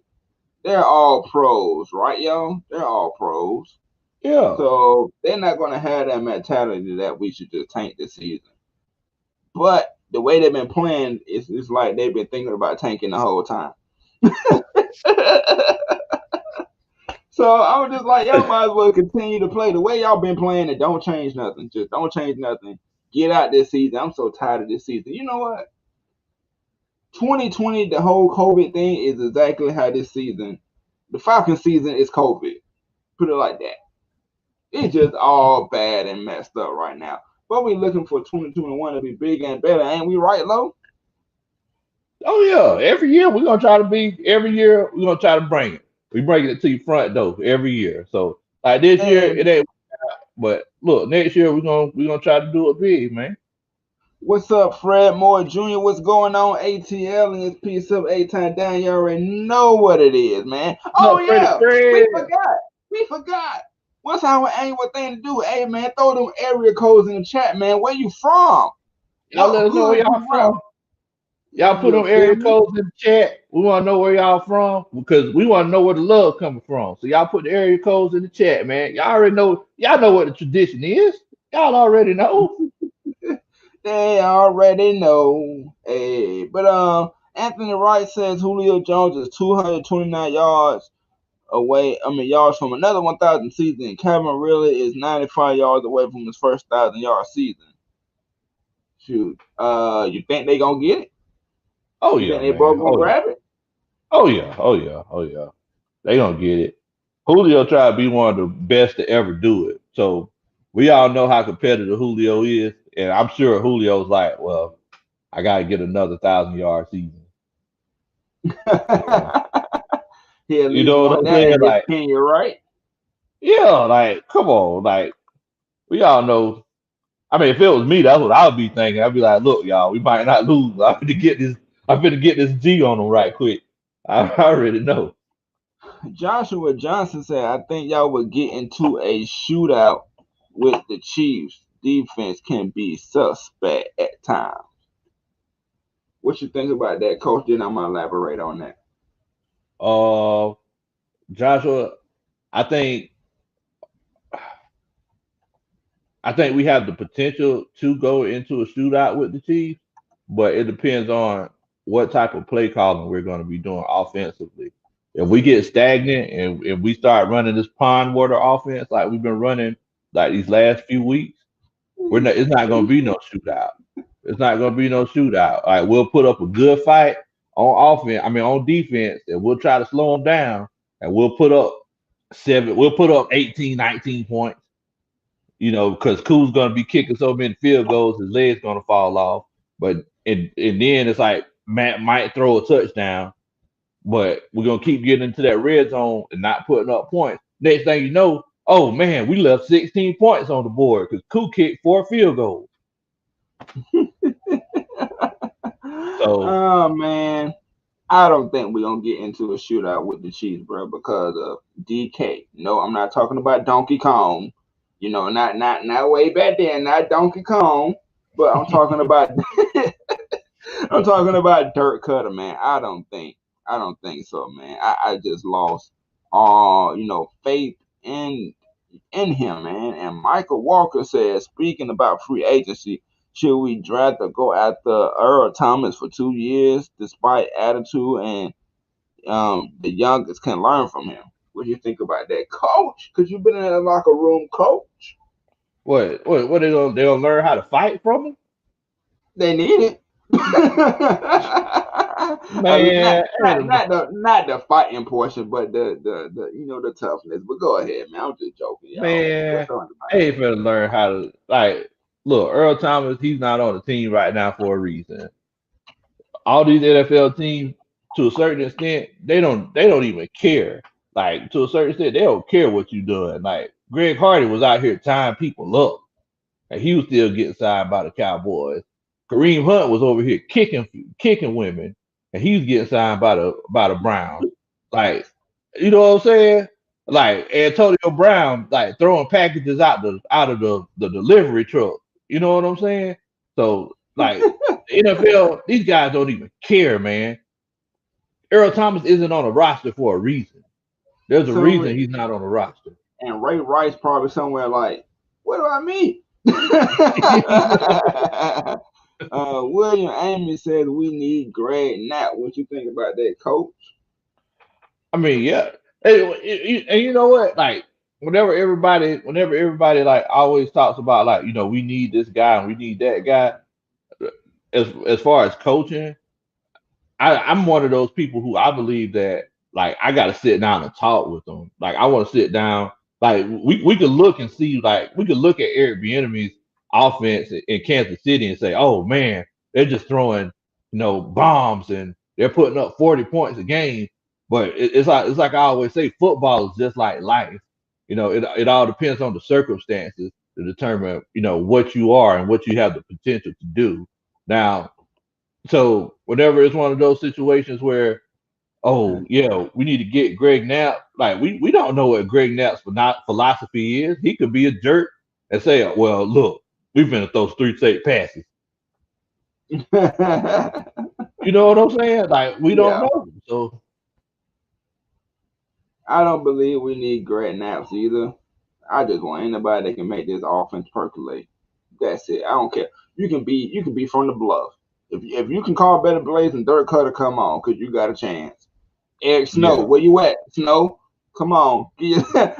They're all pros, right, y'all? They're all pros. Yeah. So they're not gonna have that mentality that we should just tank this season. But the way they've been playing is like they've been thinking about tanking the whole time. So I was just like, y'all might as well continue to play the way y'all been playing and don't change nothing. Just don't change nothing. Get out this season. I'm so tired of this season. You know what? 2020, the whole COVID thing is exactly how this season, the Falcon season is COVID. Put it like that. It's just all bad and messed up right now. But we looking for 2021 to be bigger and better. Ain't we right, Lo? Oh yeah. Every year we're gonna try to be. Every year we're gonna try to bring it. We bring it to your front door every year. So like this year And it ain't. But look, next year we're gonna try to do it big, man. what's up, Fred Moore Jr.? What's going on? ATL and his piece up 8 times down. You already know what it is, man. Oh No, Freddie yeah, Fred. we forgot. We forgot. What's our annual thing to do? Hey man, throw them area codes in the chat, man. Where you from? Y'all What let us know where hood you y'all rep? from. Y'all put You them feel area me? codes in the chat. We want to know where y'all from because we want to know where the love coming from. So y'all put the area codes in the chat, man. Y'all already know. Y'all know what the tradition is. Y'all already know. They already know. Hey, but Anthony Wright says Julio Jones is 229 yards away. I mean yards from another 1,000 season. Calvin really is 95 yards away from his first 1,000 yard season. Shoot, you think they gonna get it? Oh You think yeah, they both man. gonna Oh yeah. grab it? Oh yeah. Oh yeah. Oh yeah. They gonna get it. Julio tried to be one of the best to ever do it. So we all know how competitive Julio is, and I'm sure Julio's like, well, I gotta get another 1,000 yard season. So, He at you least know what want I'm that saying? in his Like, tenure, right? yeah, like, come on, like, we all know. I mean, if it was me, that's what I would be thinking. I'd be like, look, y'all, we might not lose. I'm gonna get this. I'm gonna get this G on them right quick. I already know. Joshua Johnson said, I think y'all would get into a shootout with the Chiefs. Defense can be suspect at times. What you think about that, Coach? Then I'm gonna elaborate on that. Uh, Joshua, I think I think we have the potential to go into a shootout with the Chiefs. but it depends on what type of play calling we're going to be doing offensively. If we get stagnant and if we start running this pond water offense like we've been running like these last few weeks, we're not. It's not going to be no shootout. It's not going to be no shootout. Like we'll put up a good fight on offense. I mean on defense, and we'll try to slow them down, and we'll put up seven. We'll put up 18, 19 points. Because Cool's going to be kicking so many field goals, his leg's going to fall off. But and then it's like Matt might throw a touchdown, but we're gonna keep getting into that red zone and not putting up points. Next thing you know, oh man, we left 16 points on the board because Cool kicked 4 field goals. So Oh man, I don't think we're gonna get into a shootout with the Chiefs, bro, because of DK. No, I'm not talking about Donkey Kong. Not way back then, not Donkey Kong, but I'm talking about I'm talking about Dirt Cutter, man. I don't think so, man. I just lost all faith in him, man. And Michael Walker says, speaking about free agency, should we draft or go after Earl Thomas for 2 years, despite attitude and the youngest can learn from him? What do you think about that, Coach? Because you've been in the locker room, Coach. what they gonna learn how to fight from him? They need it. Man, not the fighting portion, but the toughness. But go ahead, man. I'm just joking, y'all. man, What's on I ain't finna learn how to like look, Earl Thomas, he's not on the team right now for a reason. All these NFL teams, to a certain extent, they don't even care. Like to a certain extent, they don't care what you doing. Like Greg Hardy was out here tying people up, and he was still getting signed by the Cowboys. Kareem Hunt was over here kicking women, and he was getting signed by the Browns. Like, you know what I'm saying? Like Antonio Brown, like throwing packages out of the delivery truck. You know what I'm saying? So like the NFL, these guys don't even care, man. Earl Thomas isn't on a roster for a reason. There's a So, reason he's not on the roster. and Ray Rice probably somewhere like, what do I mean? William Amy says we need Greg Knapp. What you think about that, Coach? I mean, yeah. And you know what? Like, whenever everybody like always talks about like, we need this guy and we need that guy. As far as coaching, I'm one of those people who I believe that like I got to sit down and talk with them. Like I want to sit down. Like we could look and see like we could look at Eric Bieniemy's offense in Kansas City and say, oh man, they're just throwing bombs and they're putting up 40 points a game. But it's like I always say, football is just like life. It all depends on the circumstances to determine what you are and what you have the potential to do. Now, so whenever it's one of those situations where, oh yeah, we need to get Greg Knapp, like we don't know what Greg Knapp's philosophy is. He could be a jerk and say, well, look, we've been to those 3 straight passes. You know what I'm saying? Like we don't Yeah, know. So I don't believe we need Greg Knapp either. I just want anybody that can make this offense percolate. That's it. I don't care. You can be from the bluff. If you can call better plays than Dirk Cutter, come on, cause you got a chance. Eric Snow, yeah. where you at? Snow, come on, give a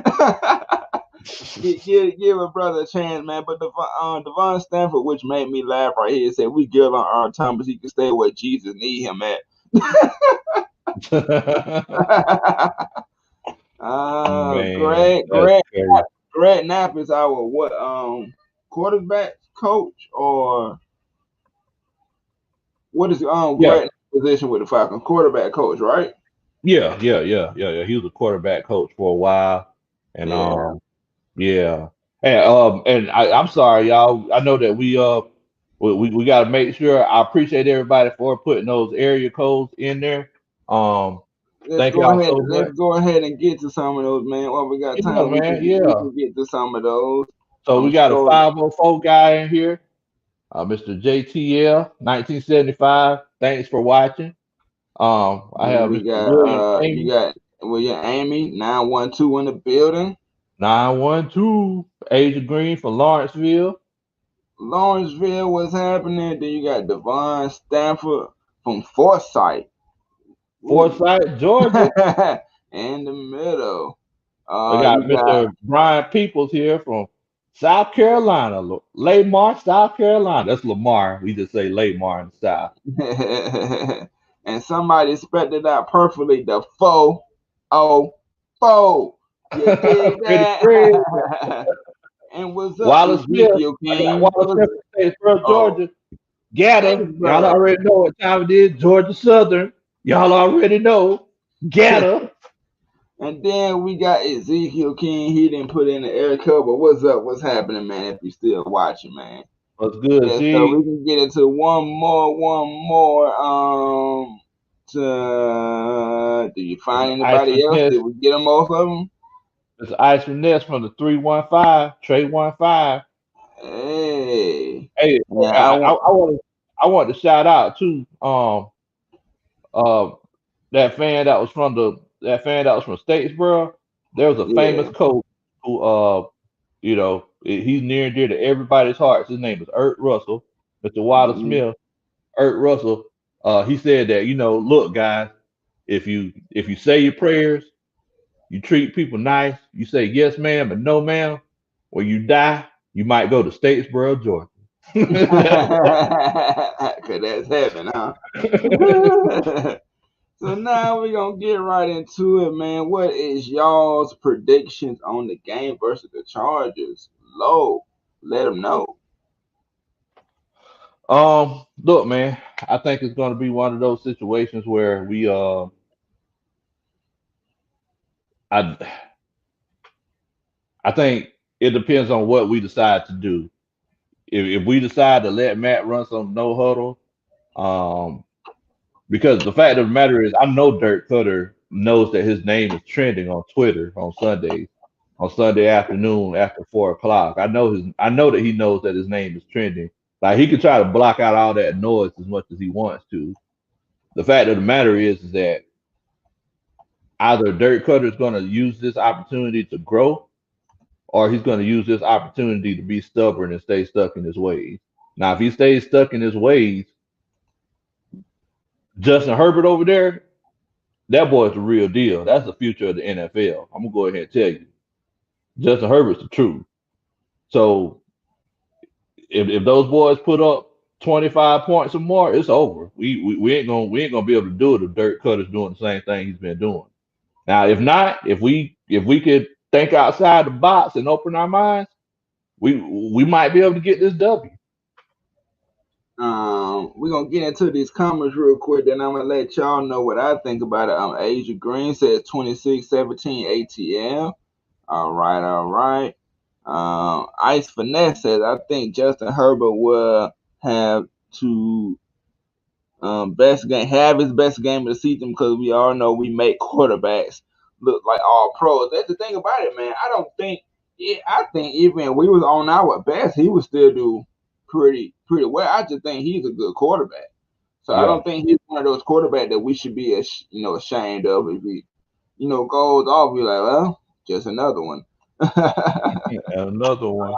brother a chance, man. But Devon Stanford, which made me laugh right here, said we give on our Thomas, he can stay where Jesus need him at. Man, Greg, that's Greg, crazy. Greg Knapp is our what quarterback coach, or what is Yeah, Greg position with the Falcons? Quarterback coach, right? yeah. He was a quarterback coach for a while, and Yeah. yeah. And I'm sorry, y'all. I know that we got to make sure. I appreciate everybody for putting those area codes in there. Um, Let's thank go y'all ahead. so Let's much. go ahead and get to some of those, man. While we got Yeah, time, we can man. we Yeah. can get to some of those. So I'm we got a scrolling. 504 guy in here, Mr. JTL 1975. Thanks for watching. I Then have we Mr. got William you Amy got Amy 912 in the building. 912 Asia Green from Lawrenceville. Lawrenceville, what's happening? Then you got Devon Stanford from Forsyth. Ooh. Forsyth, Georgia. In the middle. We got You got Mr. Brian Peoples here from South Carolina, Lamar, South Carolina. That's Lamar. We just say Lamar in the South. and somebody spelled it out perfectly. The 4-0-4. You dig Pretty that? Fred. And what's up, Wallace Smith. Ezekiel I got King? Wallace Smith from Statesboro, Oh, Georgia. Gatter. Y'all Statesboro. already know what time it is. Georgia Southern. Y'all already know. Gatter. And then we got Ezekiel King. He didn't put in the air cover. What's up? What's happening, man? If you still watching, man. What's good, Yeah, so we G? can get into one more. Do you find Ice anybody else? Ness. Did we get them most of them? It's Ice Ness from the 315. Trey 15. Hey, Hey, yeah, I, I I, want. I want to I want to shout out to uh that fan that was from Statesboro. There was a famous Yeah, coach who he's near and dear to everybody's hearts. His name is Ert Russell, Mr. Water mhm. Smith. Ert Russell. He said that look, guys, if you say your prayers, you treat people nice, you say yes, ma'am, and no, ma'am. When you die, you might go to Statesboro, Georgia. Cause that's heaven, huh? So now we're gonna get right into it, man. What is y'all's predictions on the game versus the Chargers? Low, let them know. Look, man, I think it's going to be one of those situations where I, I think it depends on what we decide to do. If we decide to let Matt run some no huddle, um, because the fact of the matter is, I know Dirk Cutter knows that his name is trending on Twitter on Sundays, on Sunday afternoon after 4 o'clock. I know that he knows that his name is trending. Like he could try to block out all that noise as much as he wants to. The fact of the matter is that either Dirk Cutter is going to use this opportunity to grow, or he's going to use this opportunity to be stubborn and stay stuck in his ways. Now, if he stays stuck in his ways, Justin Herbert over there, that boy's the real deal. That's the future of the NFL. I'm gonna go ahead and tell you, Justin Herbert's the truth. So if those boys put up 25 points or more, it's over. We ain't gonna be able to do it if Dirk Cutter's doing the same thing he's been doing. Now, if not, if we could think outside the box and open our minds, we might be able to get this W. We're gonna get into these comments real quick, then I'm gonna let y'all know what I think about it. Asia Green says 26-17 ATL. All right, all right. Ice Finesse says I think Justin Herbert will have to have his best game of the season because we all know we make quarterbacks look like all pros. That's the thing about it, man. I think even if we was on our best, he would still do pretty well. I just think he's a good quarterback. So I Yeah, don't think he's one of those quarterbacks that we should be ashamed of if he goes off. Be like, well, just another one. and another one.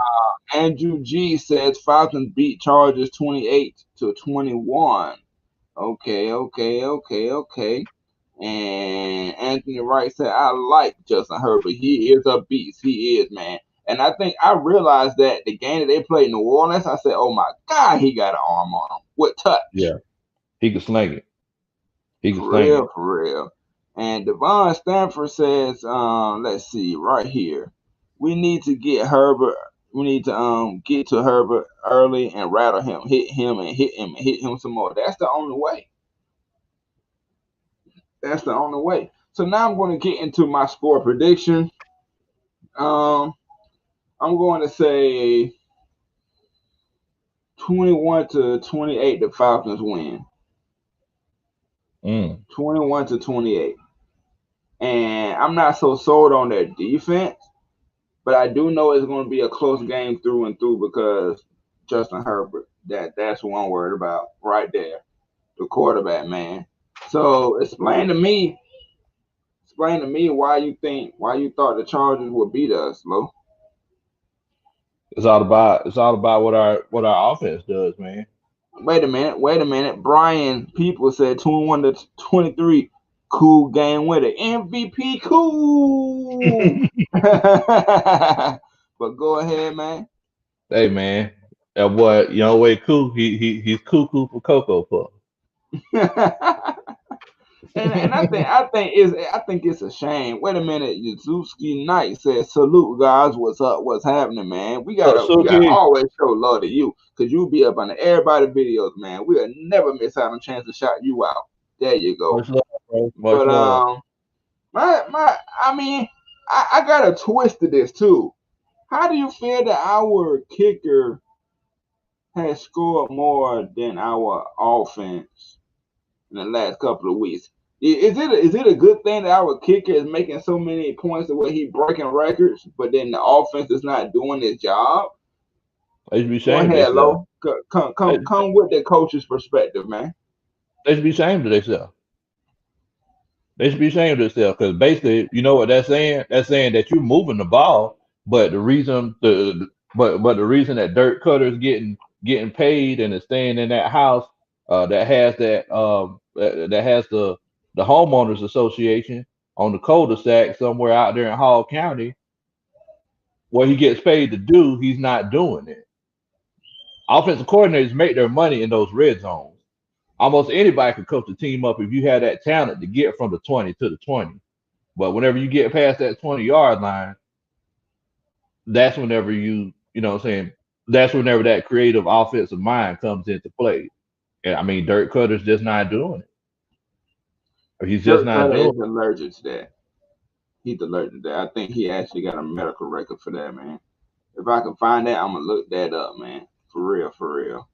Andrew G says Falcons beat Chargers 28-21. Okay. And Anthony Wright said, I like Justin Herbert. He is a beast. He is, man. And I think I realized that the game that they played in New Orleans, I said, oh my God, he got an arm on him with touch. Yeah, he can sling it. He can For sling real, it. for real. And Devon Stanford says, let's see, right here. We need to get Herbert. We need to get to Herbert early and rattle him, hit him some more. That's the only way. That's the only way. So now I'm going to get into my score prediction. Um, I'm going to say 21-28. The Falcons win. Mm. 21-28. And I'm not so sold on their defense, but I do know it's going to be a close game through and through because Justin Herbert. That's what I'm worried about right there, the quarterback, man. So explain to me why you thought the Chargers would beat us, Lo. It's all about what our offense does, man. Wait a minute. Brian People said 21-23. Cool game winner. MVP cool. But go ahead, man. Hey, man, that boy, way cool. He's cuckoo for cocoa puff. And I think it's a shame. Wait a minute, Yuzuki Knight says, "Salute guys, what's up? What's happening, man? We gotta Suki, always show love to you, cause you be up on everybody videos, man. We'll never miss out on a chance to shout you out. There you go. much love, bro. Much But love. I mean, I got a twist to this too. How do you feel that our kicker has scored more than our offense in the last couple of weeks? Is it a good thing that our kicker is making so many points the way he breaking records, but then the offense is not doing its job? They should be Go ashamed of ahead, themselves. Lo. Come They, come come with the coach's perspective, man. they should be ashamed of themselves. They should be ashamed of themselves because basically, you know what that's saying? That's saying that you're moving the ball, but the reason that Dirt Cutter's getting paid and is staying in that house that has the homeowners association on the cul-de-sac somewhere out there in Hall County, what he gets paid to do, he's not doing it. Offensive coordinators make their money in those red zones. Almost anybody could coach a team up if you have that talent to get from the 20 to the 20. But whenever you get past that 20-yard line, that's whenever you know what I'm saying, that's whenever that creative offensive mind comes into play. And I mean, Dirk Cutter's just not doing it. Or he's just Dirk not Cutter doing is allergic to that. He's allergic to that. I think he actually got a medical record for that, man. If I can find that, I'm gonna look that up, man. For real, for real.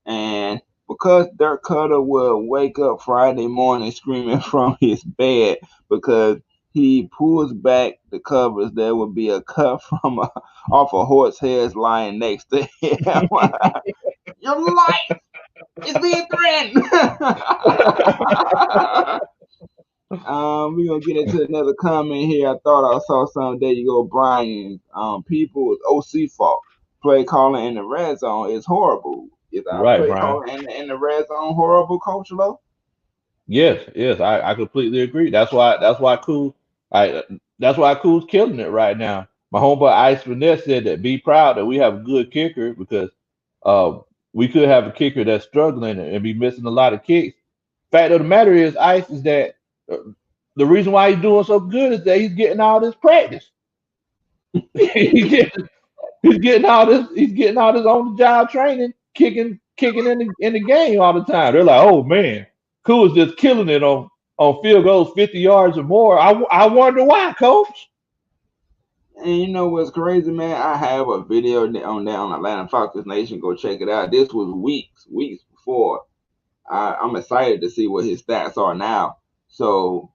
And because Dirk Cutter will wake up Friday morning screaming from his bed because he pulls back the covers, there will be a cut from off a horse head lying next to him. Your life is being threatened. it. We're gonna get into another comment here. I thought I saw something. There you go, Brian. People with OC fault. Play calling in the red zone is horrible. Is our Right, play Brian. calling in the red zone horrible, Coach Low? Yes, I completely agree. I that's why Cool's killing it right now. My homeboy Ice Finesse said that be proud that we have a good kicker because uh we could have a kicker that's struggling and be missing a lot of kicks. Fact of the matter is, Ice is that uh, the reason why he's doing so good is that he's getting all this practice. he's getting he's getting all this on the job training, kicking in the game all the time. They're like, oh man, Cool is just killing it on field goals 50 yards or more. I wonder why, coach. And you know what's crazy, man? I have a video on Atlanta Falcons Nation. Go check it out. This was weeks before. I'm excited to see what his stats are now. So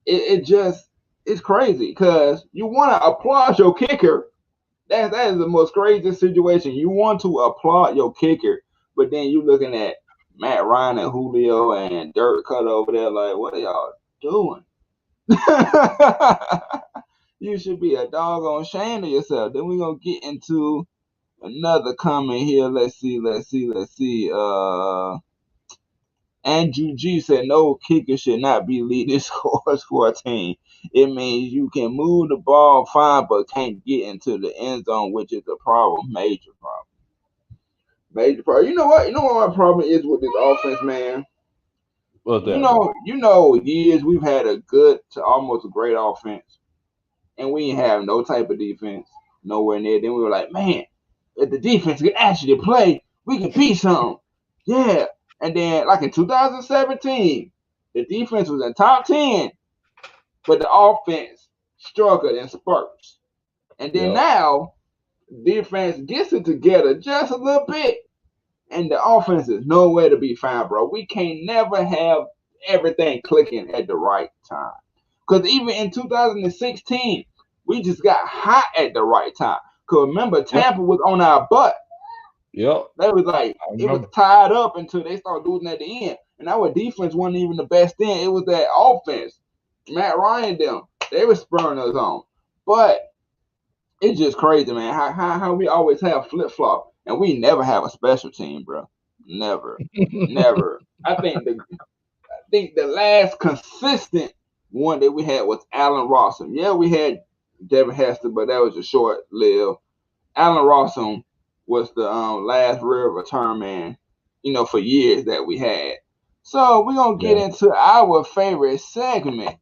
it just it's crazy because you want to applaud your kicker. That is the most crazy situation. You want to applaud your kicker, but then you looking at Matt Ryan and Julio and Dirk Cut over there like, what are y'all doing? You should be a doggone shame of yourself. Then we're gonna get into another comment here. Let's see. Andrew G said no kicker should not be leading scores for a team. It means you can move the ball fine, but can't get into the end zone, which is a problem, major problem. Major problem. You know what my problem is with this offense, man? What's You that, bro? know, you know, years we've had a good to almost a great offense, and we ain't have no type of defense nowhere near. Then we were like, man, if the defense could actually play, we can beat something. Yeah. And then, like in 2017, the defense was in top 10, but the offense struggled in spurts. And then Yeah. now, defense gets it together just a little bit, and the offense is nowhere to be found, bro. We can't never have everything clicking at the right time. Because even in 2016, we just got hot at the right time. Because remember, Yep. Tampa was on our butt. Yep. They was like, I it was remember. tied up until they started losing at the end. And our defense wasn't even the best then. It was that offense. Matt Ryan them. They were spurring us on. But it's just crazy, man. How we always have flip flop and we never have a special team, bro. Never, never. I think the last consistent one that we had was Allen Rossum. Yeah, we had Devin Hester, but that was a short lived. Allen Rossum was the last real return man, for years that we had. So we're gonna get Yeah. into our favorite segment,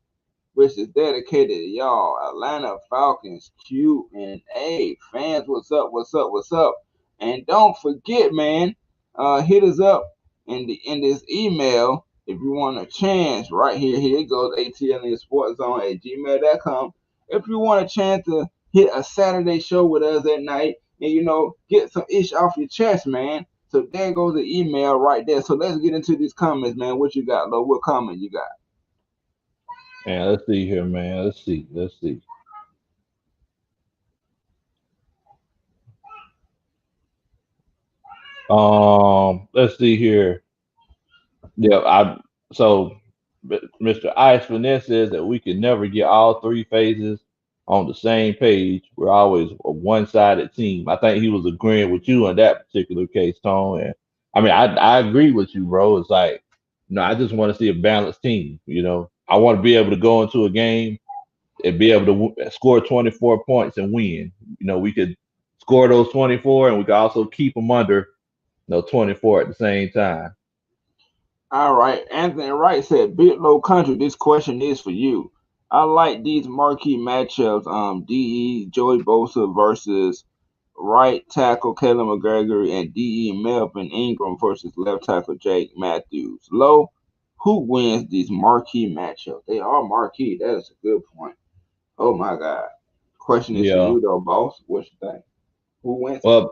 which is dedicated to y'all, Atlanta Falcons Q and A fans. What's up? What's up? What's up? And don't forget, man, hit us up in this email if you want a chance. Right here, here it goes. atlnsportzone@gmail.com. If you want a chance to hit a Saturday show with us at night and get some ish off your chest, man. So there goes the email right there. So let's get into these comments, man. What you got, Lo? What comment you got? Man, let's see here, man. Let's see. Let's see. Let's see here. Yeah, so Mr. Ice Finesse says that we can never get all three phases on the same page. We're always a one-sided team. I think he was agreeing with you in that particular case, Tone. And I mean, I agree with you, bro. It's like, I just want to see a balanced team. I want to be able to go into a game and be able to score 24 points and win. We could score those 24, and we could also keep them under 24 at the same time. All right. Anthony Wright said, Big Low Country, this question is for you. I like these marquee matchups. DE Joey Bosa versus right tackle Caleb McGregor and DE Melvin Ingram versus left tackle Jake Matthews. Low, who wins these marquee matchups? They are marquee. That is a good point. Oh my God. Question is for Yeah. you though, boss. What you think? Who wins it?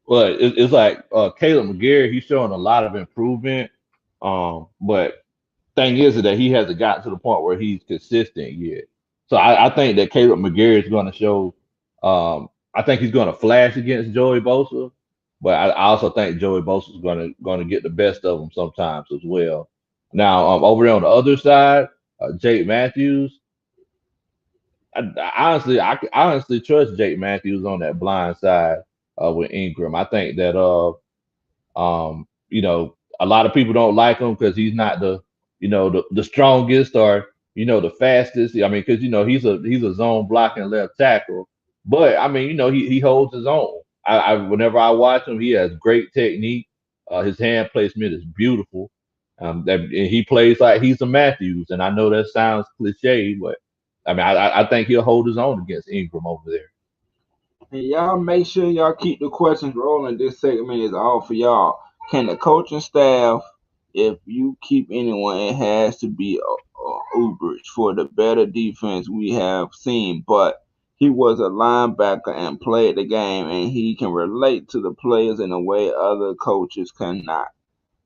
Well, it's like Caleb McGarry. He's showing a lot of improvement. But thing is that he hasn't gotten to the point where he's consistent yet. So I think that Caleb McGarry is going to show. I think he's going to flash against Joey Bosa, but I also think Joey Bosa is going to get the best of him sometimes as well. Now, over there on the other side, Jake Matthews. I honestly trust Jake Matthews on that blind side with Ingram. I think that a lot of people don't like him because he's not the strongest or the fastest. I mean, because he's a zone blocking left tackle, but I mean, he holds his own. Whenever I watch him, he has great technique. His hand placement is beautiful. And he plays like he's a Matthews, and I know that sounds cliche, but I mean, I think he'll hold his own against Ingram over there. And y'all make sure y'all keep the questions rolling. This segment is all for y'all. Can the coaching staff, if you keep anyone, it has to be Ubrich for the better defense we have seen. But he was a linebacker and played the game, and he can relate to the players in a way other coaches cannot.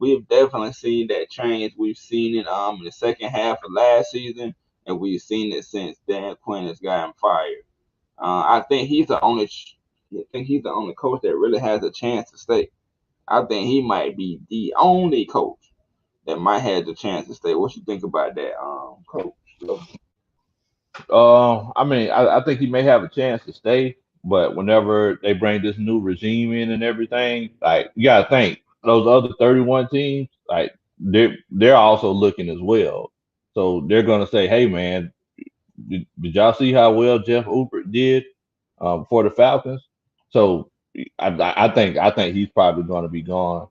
We've definitely seen that change. We've seen it in the second half of last season, and we've seen it since Dan Quinn has gotten fired. I think he's the only. I think he's the only coach that really has a chance to stay. I think he might be the only coach that might have the chance to stay. What you think about that, coach? I mean, I think he may have a chance to stay, but whenever they bring this new regime in and everything, like you gotta think those other 31 teams, like they're also looking as well. So they're gonna say, "Hey, man, did y'all see how well Jeff Uber did for the Falcons?" So I think he's probably going to be gone.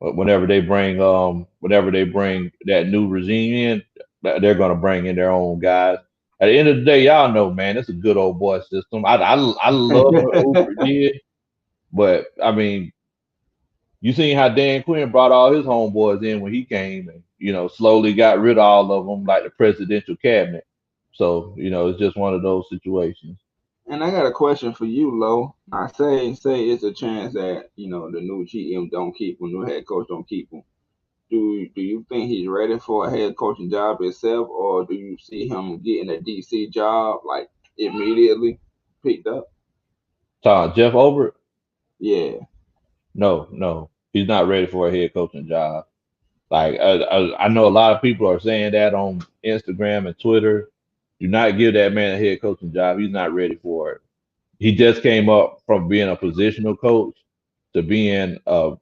But whenever they bring that new regime in, they're going to bring in their own guys. At the end of the day, y'all know, man, it's a good old boy system. I love what Uber did, but I mean, you seen how Dan Quinn brought all his homeboys in when he came, and slowly got rid of all of them like the presidential cabinet. So it's just one of those situations. And I got a question for you, Lo. I say it's a chance that the new GM don't keep him, new head coach don't keep him. Do you think he's ready for a head coaching job itself, or do you see him getting a DC job like immediately picked up? Jeff Over, Yeah. no, he's not ready for a head coaching job. Like I know a lot of people are saying that on Instagram and Twitter. Do not give that man a head coaching job. He's not ready for it. he just came up from being a positional coach to being a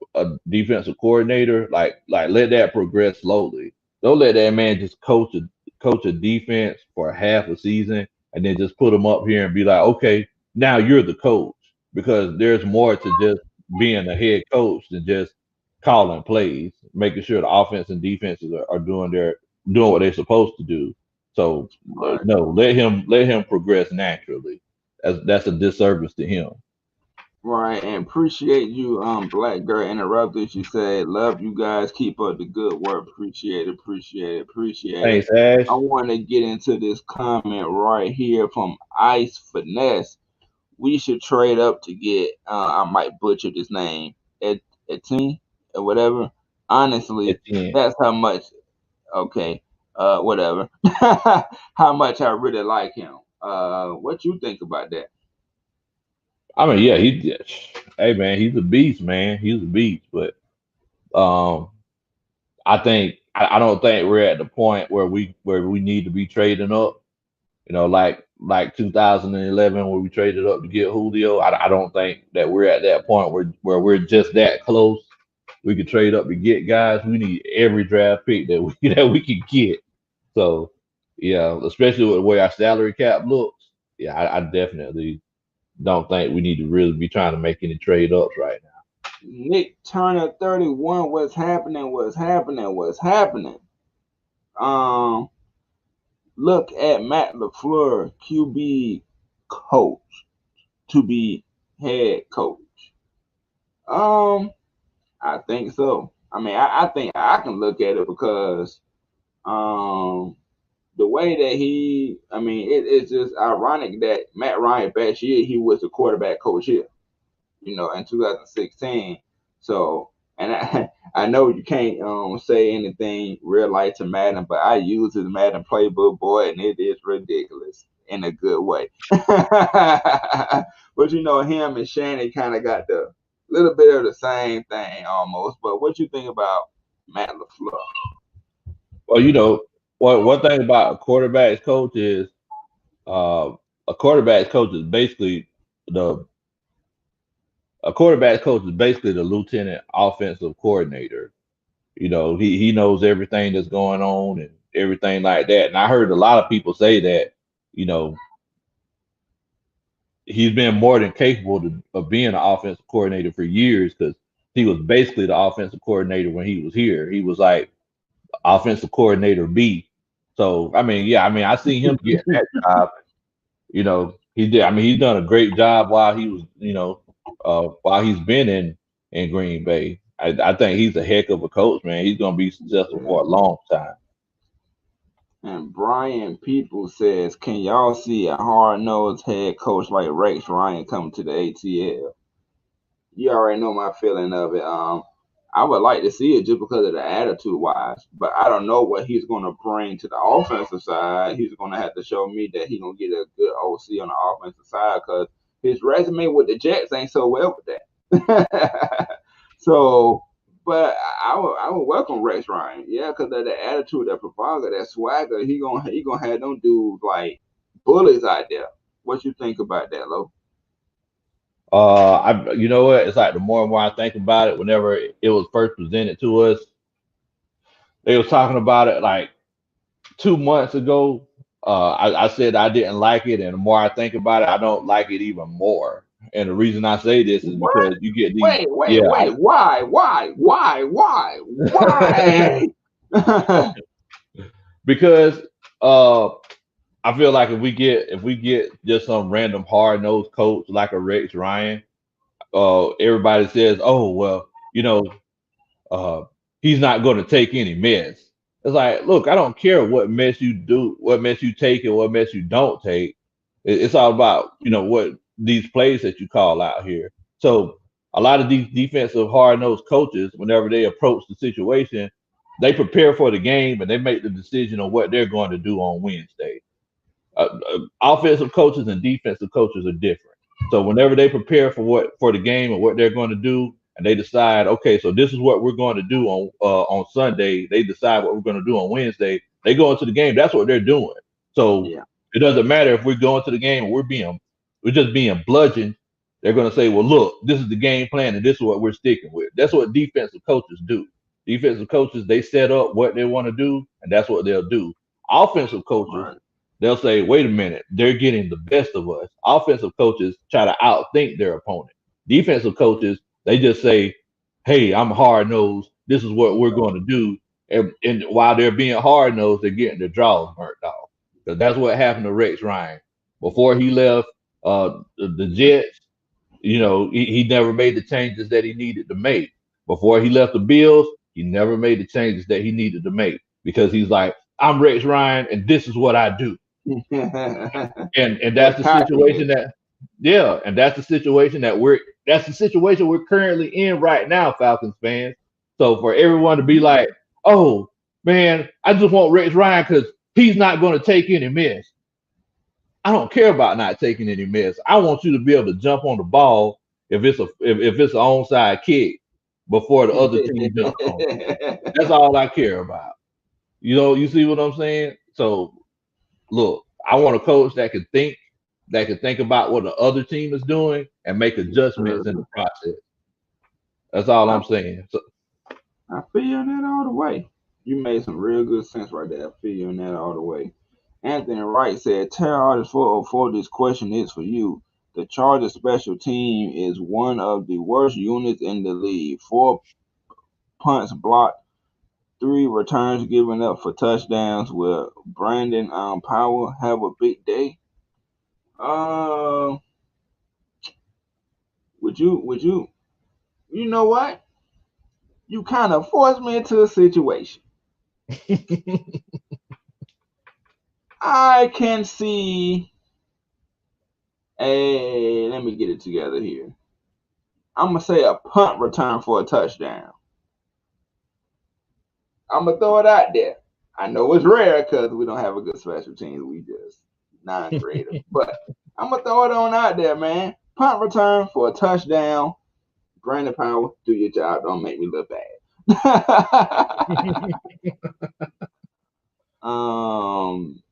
defensive coordinator. Like let that progress slowly. Don't let that man just coach a defense for half a season and then just put him up here and be like, okay, now you're the coach, because there's more to just being a head coach than just calling plays, making sure the offense and defenses are doing what they're supposed to do. So Right. no, let him progress naturally. That's a disservice to him. Right, and appreciate you, Black Girl interrupted. She said, "Love you guys. Keep up the good work. Appreciate it. Appreciate it. Appreciate it." Thanks, Ash. I want to get into this comment right here from Ice Finesse. We should trade up to get. I might butcher this name, Atliens or whatever. Honestly, Atliens. that's how much. Okay, whatever. How much I really like him. What you think about that? I mean, yeah, hey man, he's a beast, man. He's a beast. But um, I don't think we're at the point where we need to be trading up. You know, like 2011 where we traded up to get Julio. I don't think that we're at that point where we're just that close. We could trade up to get guys. We need every draft pick that we that we can get. So yeah, especially with the way our salary cap looks, yeah, I definitely don't think we need to really be trying to make any trade ups right now. Nick Turner 31. What's happening? What's happening? What's happening? Um, Look at Matt LaFleur, QB coach, to be head coach. Um, I think so. I mean, I think I can look at it because um the way that I mean, it's just ironic that Matt Ryan best year he was the quarterback coach here, in 2016. So, and I know you can't say anything real light to Madden, but I use his Madden playbook, boy, and it is ridiculous in a good way. But him and Shannon kind of got the little bit of the same thing almost. But what you think about Matt LaFleur? Well, one thing about a quarterbacks coach is uh, a quarterbacks coach is basically the a quarterbacks coach is basically the lieutenant offensive coordinator. He knows everything that's going on and everything like that. And I heard a lot of people say that, you know, he's been more than capable of being an offensive coordinator for years, because he was basically the offensive coordinator when he was here. He was like offensive coordinator B. So I mean, yeah, I mean, I seen him get that job. He did. I mean, he's done a great job while he was, while he's been in Green Bay. I think he's a heck of a coach, man. He's gonna be successful for a long time. And Brian People says, can y'all see a hard nosed head coach like Rex Ryan coming to the ATL? You already know my feeling of it. I would like to see it just because of the attitude wise, but I don't know what he's going to bring to the offensive side. He's going to have to show me that he's going to get a good OC on the offensive side because his resume with the Jets ain't so well with that. So, but I would welcome Rex Ryan, yeah, because of the attitude, that bravado, that swagger. He gonna have them dudes like bullies out there. What you think about that, Lo? You know what? It's like the more and more I think about it, whenever it was first presented to us, they was talking about it like 2 months ago. I said I didn't like it, and the more I think about it, I don't like it even more. And the reason I say this is What? because you get these, Wait, wait, yeah, wait. Why? because uh, I feel like if we get just some random hard nosed coach like a Rex Ryan, everybody says, oh well, uh, he's not going to take any mess. It's like, look, I don't care what mess you do, what mess you take, and what mess you don't take. It's all about what these plays that you call out here. So a lot of these defensive hard nosed coaches, whenever they approach the situation, they prepare for the game and they make the decision on what they're going to do on Wednesday. Offensive coaches and defensive coaches are different. So whenever they prepare for the game and what they're going to do, and they decide, okay, so this is what we're going to do on Sunday. They decide what we're going to do on Wednesday. They go into the game. That's what they're doing. So Yeah. it doesn't matter if we're going to the game and we're being we're just being bludgeoned, they're going to say, well, look, this is the game plan and this is what we're sticking with. That's what defensive coaches do. Defensive coaches, they set up what they want to do, and that's what they'll do. Offensive coaches, Right. they'll say, wait a minute, they're getting the best of us. Offensive coaches try to outthink their opponent. Defensive coaches, they just say, hey, I'm hard nosed. This is what we're going to do. And while they're being hard nosed, they're getting their draws burnt off. Because that's what happened to Rex Ryan. Before he left the Jets, he never made the changes that he needed to make. Before he left the Bills, he never made the changes that he needed to make because he's like, I'm Rex Ryan and this is what I do. And that's That the situation cockiness. that yeah, and that's the situation we're currently in right now, Falcons fans. So for everyone to be like, oh man, I just want Rex Ryan because he's not going to take any miss. I don't care about not taking any miss. I want you to be able to jump on the ball if it's an onside kick before the other team jumps on it. That's all I care about. You see what I'm saying? So look, I want a coach that can think about what the other team is doing and make adjustments in the process. That's all I, I'm saying. So, I feel you on that all the way. You made some real good sense right there. I feel you on that all the way. Anthony Wright said, Terror Artist 404, this question is for you. The Chargers special team is one of the worst units in the league. 4 punts blocked, 3 returns given up for touchdowns. Will Brandon Powell have a big day? Uh, you know what? You kind of forced me into a situation. I can see let me get it together here. I'm going to say a punt return for a touchdown. I'm going to throw it out there. I know it's rare because we don't have a good special team. We just non-creative. But I'm going to throw it on out there, man. Punt return for a touchdown. Brandon Powell, do your job. Don't make me look bad.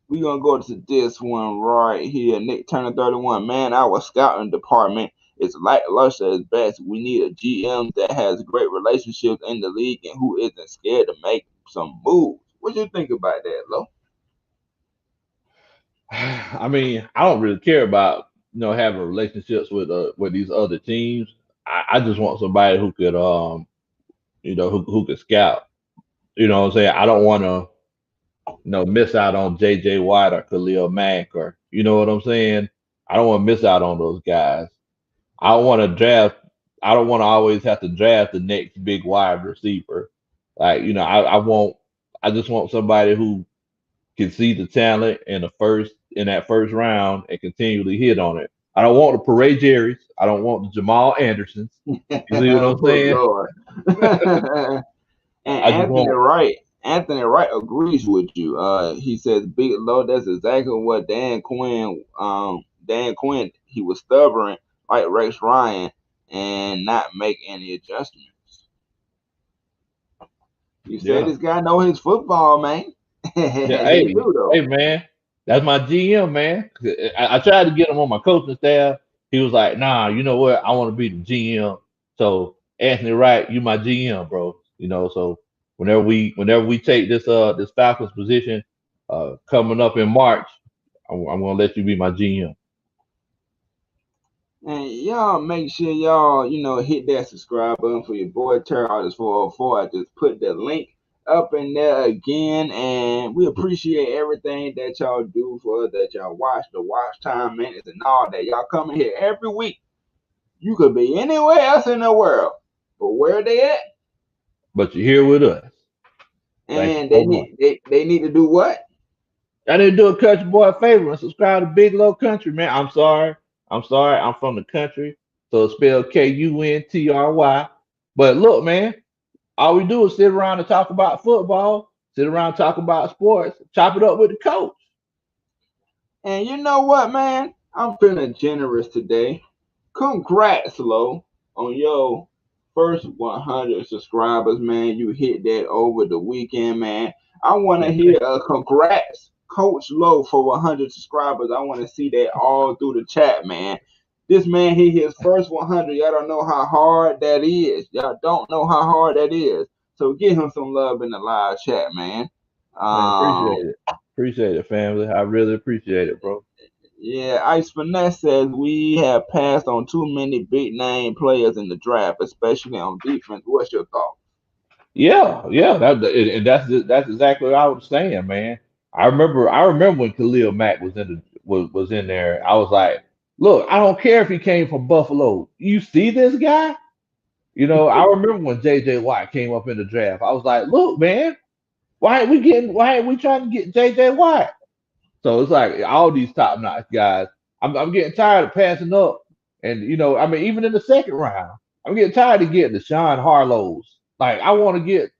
We're gonna go to this one right here. Nick Turner 31. Man, our scouting department is lackluster at best. We need a GM that has great relationships in the league and who isn't scared to make some moves. What you think about that, Lo? I mean, I don't really care about having relationships with these other teams. I just want somebody who could who could scout. You know what I'm saying? I don't want to miss out on JJ Watt or Khalil Mack or you know what I'm saying? I don't want to miss out on those guys. I don't want to draft. I don't want to always have to draft the next big wide receiver. Like I want. I just want somebody who can see the talent in that first round and continually hit on it. I don't want the Parade Jerrys. I don't want the Jamal Andersons. You see what I'm Good saying? Lord. And I just want. Anthony Wright agrees with you. He says, "Big Low, that's exactly what Dan Quinn, he was stubborn like Rex Ryan and not make any adjustments. You said Yeah. this guy know his football, man. Yeah. He Hey, do though. hey, man. That's my GM, man. I tried to get him on my coaching staff. He was like, "Nah, you know what? I want to be the GM." So Anthony Wright, you my GM, bro. So whenever we take this Falcons position, coming up in March, I'm gonna let you be my GM. And y'all make sure y'all, hit that subscribe button for your boy Terry Artist 404. I just put the link up in there again. And we appreciate everything that y'all do for us, that y'all watch, the watch time minutes and all that. Y'all coming here every week. You could be anywhere else in the world. But where they at? But you're here with us. Thank you And so much. they need to do what? I need to do a country boy a favor and subscribe to Big Low Country, man. I'm sorry. I'm sorry. I'm from the country. So it's spelled Kuntry. But look, man, all we do is sit around and talk about football, sit around and talk about sports, chop it up with the coach. And you know what, man? I'm feeling generous today. Congrats, Lo, on your first 100 subscribers, man. You hit that over the weekend, man. I want to Man, hear a congrats. Coach Low for 100 subscribers. I want to see that all through the chat, man. This man hit his first 100. Y'all don't know how hard that is. Y'all don't know how hard that is. So give him some love in the live chat, man. Man, Um, appreciate it. Appreciate it, family. I really appreciate it, bro. yeah, Ice Finesse says we have passed on too many big name players in the draft, especially on defense. What's your thought? Yeah, yeah. And that's exactly what I was saying, man. I remember when Khalil Mack was in there. I was like, look, I don't care if he came from Buffalo. You see this guy? I remember when J.J. Watt came up in the draft. I was like, look, man, why ain't we trying to get J.J. Watt? So it's like all these top notch guys. I'm getting tired of passing up, and I mean, even in the second round, I'm getting tired of getting the Sean Harlow's. Like I want to get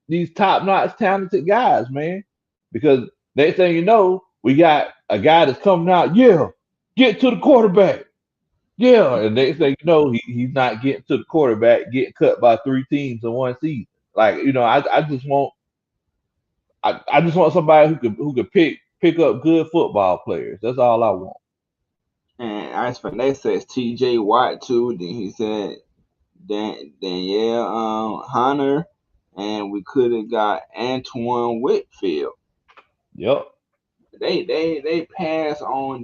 these top notch talented guys, man, because next thing you know, we got a guy that's coming out. Yeah, get to the quarterback. Yeah, and next thing you know, he's not getting to the quarterback, getting cut by three teams in one season. Like I just want somebody who could pick up good football players. That's all I want. And Ice Finesse says T.J. Watt too. Then he said Danielle Hunter, and we could have got Antoine Whitfield. Yep. They pass on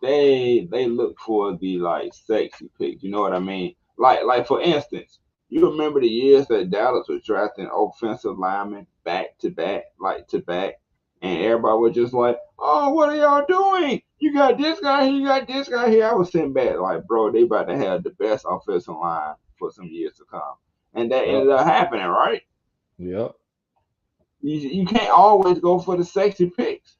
they look for the like sexy pick. You know what I mean? Like for instance, you remember the years that Dallas was drafting offensive linemen back to back, like to back, and everybody was just like, "Oh, what are y'all doing? You got this guy here, you got this guy here." I was sitting back like, "Bro, they about to have the best offensive line for some years to come," and that Yep. ended up happening, right? Yep. You can't always go for the sexy picks.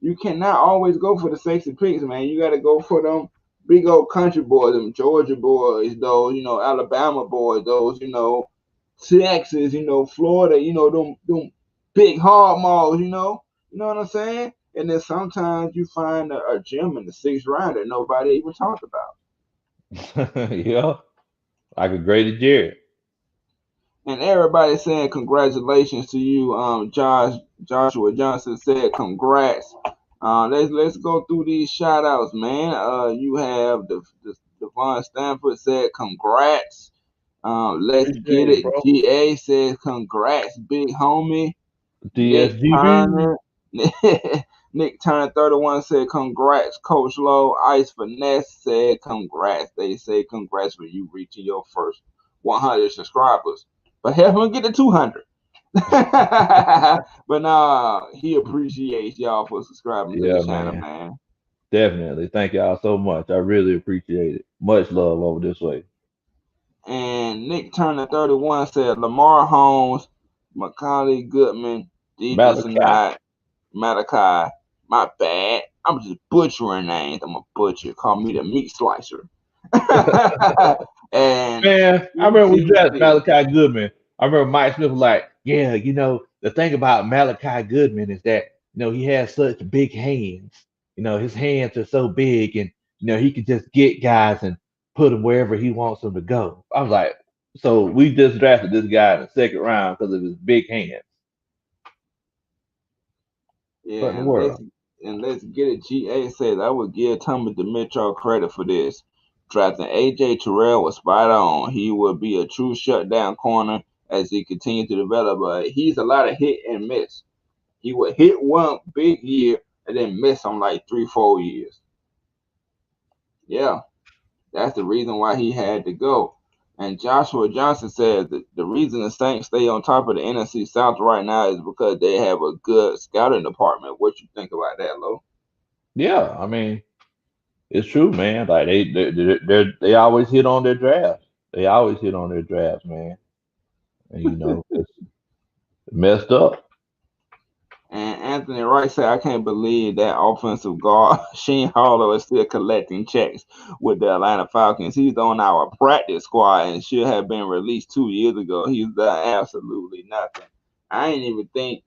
You cannot always go for the sexy picks, man. You got to go for them big old country boys, them Georgia boys, those, Alabama boys, those, Texas, Florida, them big hard malls, You know what I'm saying? And then sometimes you find a gym in the sixth round that nobody even talked about. Yeah. Like a graded Jared. And everybody saying congratulations to you. Joshua Johnson said congrats. Let's go through these shout outs, man. You have the Devon Stanford said congrats. Let's get Appreciate it, it. bro. GA says congrats, big homie. Nick DSGB. Turner. Nick Turner 31 said congrats, Coach Low. Ice Finesse said congrats. They say congrats for you reaching your first 100 subscribers. But help him get to 200. But nah, he appreciates y'all for subscribing to the Yeah, channel, man. man. Definitely. Thank y'all so much. I really appreciate it. Much love over this way. And Nick Turner 31 said Lamar Holmes, Macaulay Goodman, Deidre Malachi. Sinai, Malachi. My bad. I'm just butchering names. I'm a butcher. Call me the meat slicer. And Man, I remember we drafted ETC. Malachi Goodman. I remember Mike Smith was like, yeah, the thing about Malachi Goodman is that, he has such big hands. His hands are so big and, he can just get guys and put them wherever he wants them to go. I was like, so we just drafted this guy in the second round because of his big hands. What in Yeah, the and world? let's get it. GA says I would give Thomas Dimitrov credit for this. Drafting AJ Terrell was spot on. He would be a true shutdown corner as he continued to develop, but he's a lot of hit and miss. He would hit one big year and then miss on like 3, 4 years. Yeah, that's the reason why he had to go. And Joshua Johnson said that the reason the Saints stay on top of the NFC South right now is because they have a good scouting department. What you think about that, Lo? Yeah, I mean, it's true, man. Like they always hit on their drafts. They always hit on their drafts, man. And it's messed up. And Anthony Wright said, I can't believe that offensive guard Sheen Harlow is still collecting checks with the Atlanta Falcons. He's on our practice squad and should have been released 2 years ago. He's done absolutely nothing. I didn't even think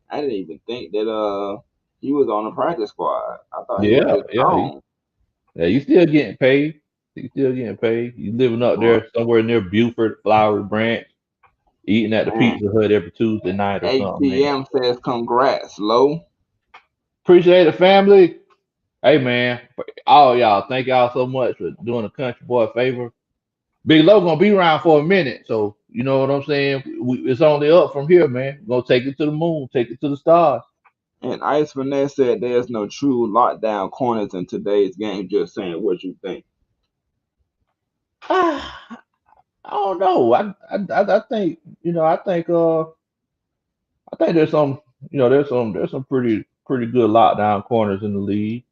that he was on the practice squad. I thought he was Yeah, just yeah. gone. Yeah, you still getting paid. You still getting paid. You living up Well, there somewhere near Buford, Flowery Branch, eating at the man, Pizza Hut every Tuesday night or something, man. ATM says congrats, Low. Appreciate the family. Hey man, for all y'all, thank y'all so much for doing a country boy a favor. Big Low gonna be around for a minute, so you know what I'm saying. It's only up from here, man. We're gonna take it to the moon, take it to the stars. And Ice Finesse said there's no true lockdown corners in today's game. Just saying what you think. I don't know. I think I think there's some there's some pretty good lockdown corners in the league.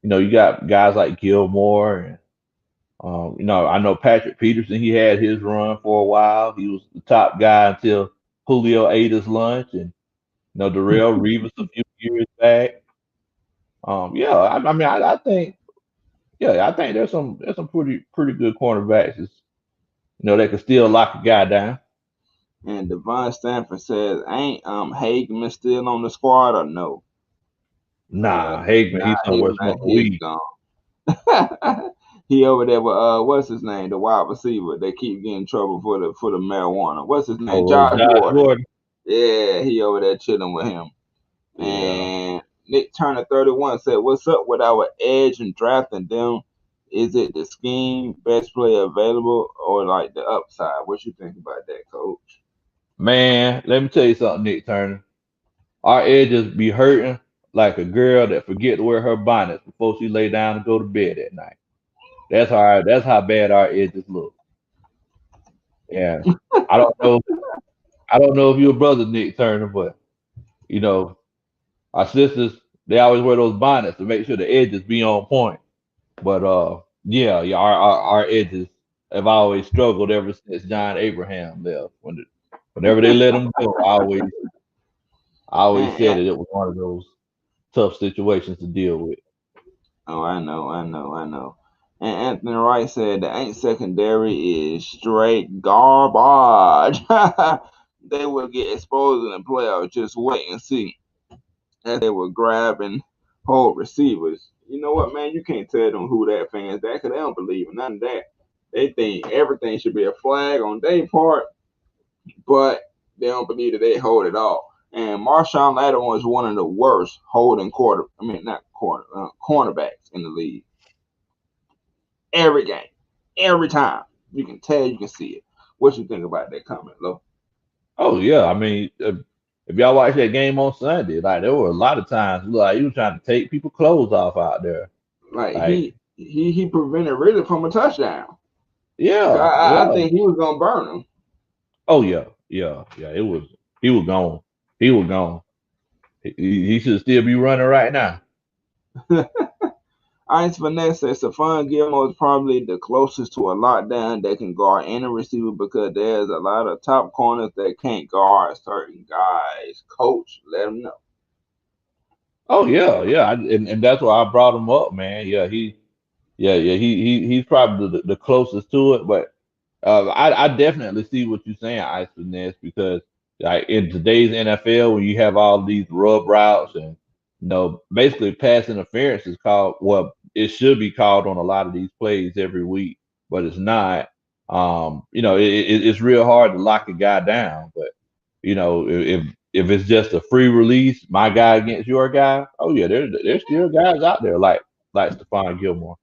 You got guys like Gilmore and I know Patrick Peterson. He had his run for a while. He was the top guy until Julio ate his lunch, and Darrell Reeves a few years back. Yeah, I mean, I think yeah, I think there's some pretty good cornerbacks. That can still lock a guy down. And Devon Stanford says, ain't Hageman still on the squad or no? Nah, Hagman, he's somewhere Man, smoking he's weed. gone. He over there with what's his name, the wide receiver. They keep getting in trouble for the marijuana. What's his name? Oh, Josh Josh Gordon. Gordon. Yeah, he over there chilling with him. Yeah. And Nick Turner 31 said, what's up with our edge and drafting them? Is it the scheme, best player available, or like the upside? What you think about that, coach? Man, let me tell you something, Nick Turner. Our edges be hurting like a girl that forget to wear her bonnet before she lay down to go to bed at night. That's how bad our edges look. Yeah. I don't know I don't know if you're a brother, Nick Turner, but you know, our sisters, they always wear those bonnets to make sure the edges be on point. But yeah, our edges have always struggled ever since John Abraham left. Whenever they let him go, I always And, said that it was one of those tough situations to deal with. oh, I know. And Anthony Wright said the ain't secondary is straight garbage. They will get exposed in the playoffs. Just wait and see. As they were grabbing hold receivers. You know what, man? You can't tell them who that fans that because they don't believe in none of that. They think everything should be a flag on their part, but they don't believe that they hold it all. And Marshawn Lattimore is one of the worst holding not cornerbacks in the league. Every game, every time, you can tell, you can see it. What you think about that comment, Lo? Oh yeah, I mean, if y'all watch that game on Sunday, like there were a lot of times like he was trying to take people clothes off out there. Like Like he prevented really from a touchdown. yeah, I yeah. think he was gonna burn Oh yeah, yeah, yeah. He was gone. He was gone. He should still be running right now. him. Ice Vanessa says Stephon Gilmore is probably the closest to a lockdown that can guard any receiver because there's a lot of top corners that can't guard certain guys. Coach, let them know. Oh yeah, yeah. And that's why I brought him up, man. Yeah. He's probably the closest to it, but I definitely see what you're saying, Ice Finesse, because like in today's NFL, when you have all these rub routes and basically pass interference is called, well, it should be called on a lot of these plays every week, but it's not. It's real hard to lock a guy down, but if it's just a free release, my guy against your guy, oh yeah, there's still guys out there like Stephon Gilmore.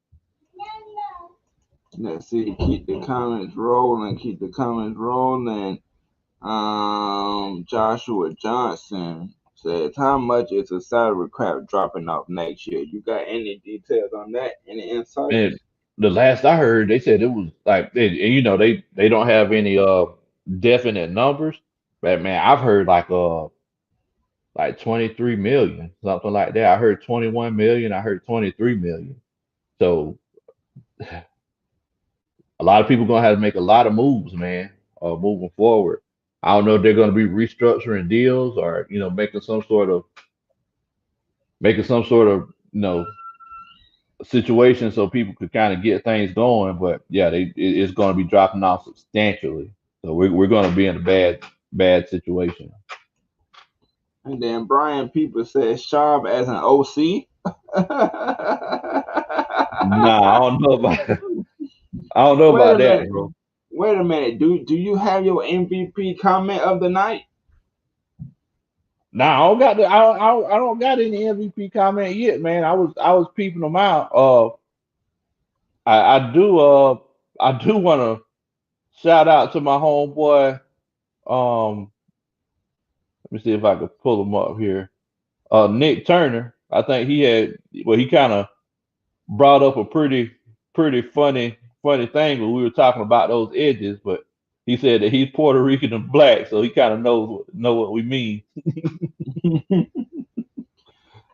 Let's see, keep the comments rolling, keep the comments rolling. Joshua Johnson says, how much is the salary cap dropping off next year? You got any details on that? Any And insights? the last I heard, they said it was like, and they don't have any definite numbers, but man, I've heard like 23 million, something like that. I heard 21 million. I heard 23 million. So a lot of people gonna have to make a lot of moves, man, moving forward. I don't know if they're gonna be restructuring deals or making some sort of situation so people could kind of get things going. But yeah, it's going to be dropping off substantially. So we're going to be in a bad situation. And then Brian People says, Sharp as an OC. Nah, I don't know Wait about a that, minute. bro. Wait a minute. Do you have your MVP comment of the night? Nah, I don't got I don't got any MVP comment yet, man. I was peeping them out. I do I do want to shout out to my homeboy. Let me see if I could pull him up here. Nick Turner. I think he had well he kind of brought up a pretty funny thing when we were talking about those edges, but he said that he's Puerto Rican and black, so he kind of know what we mean.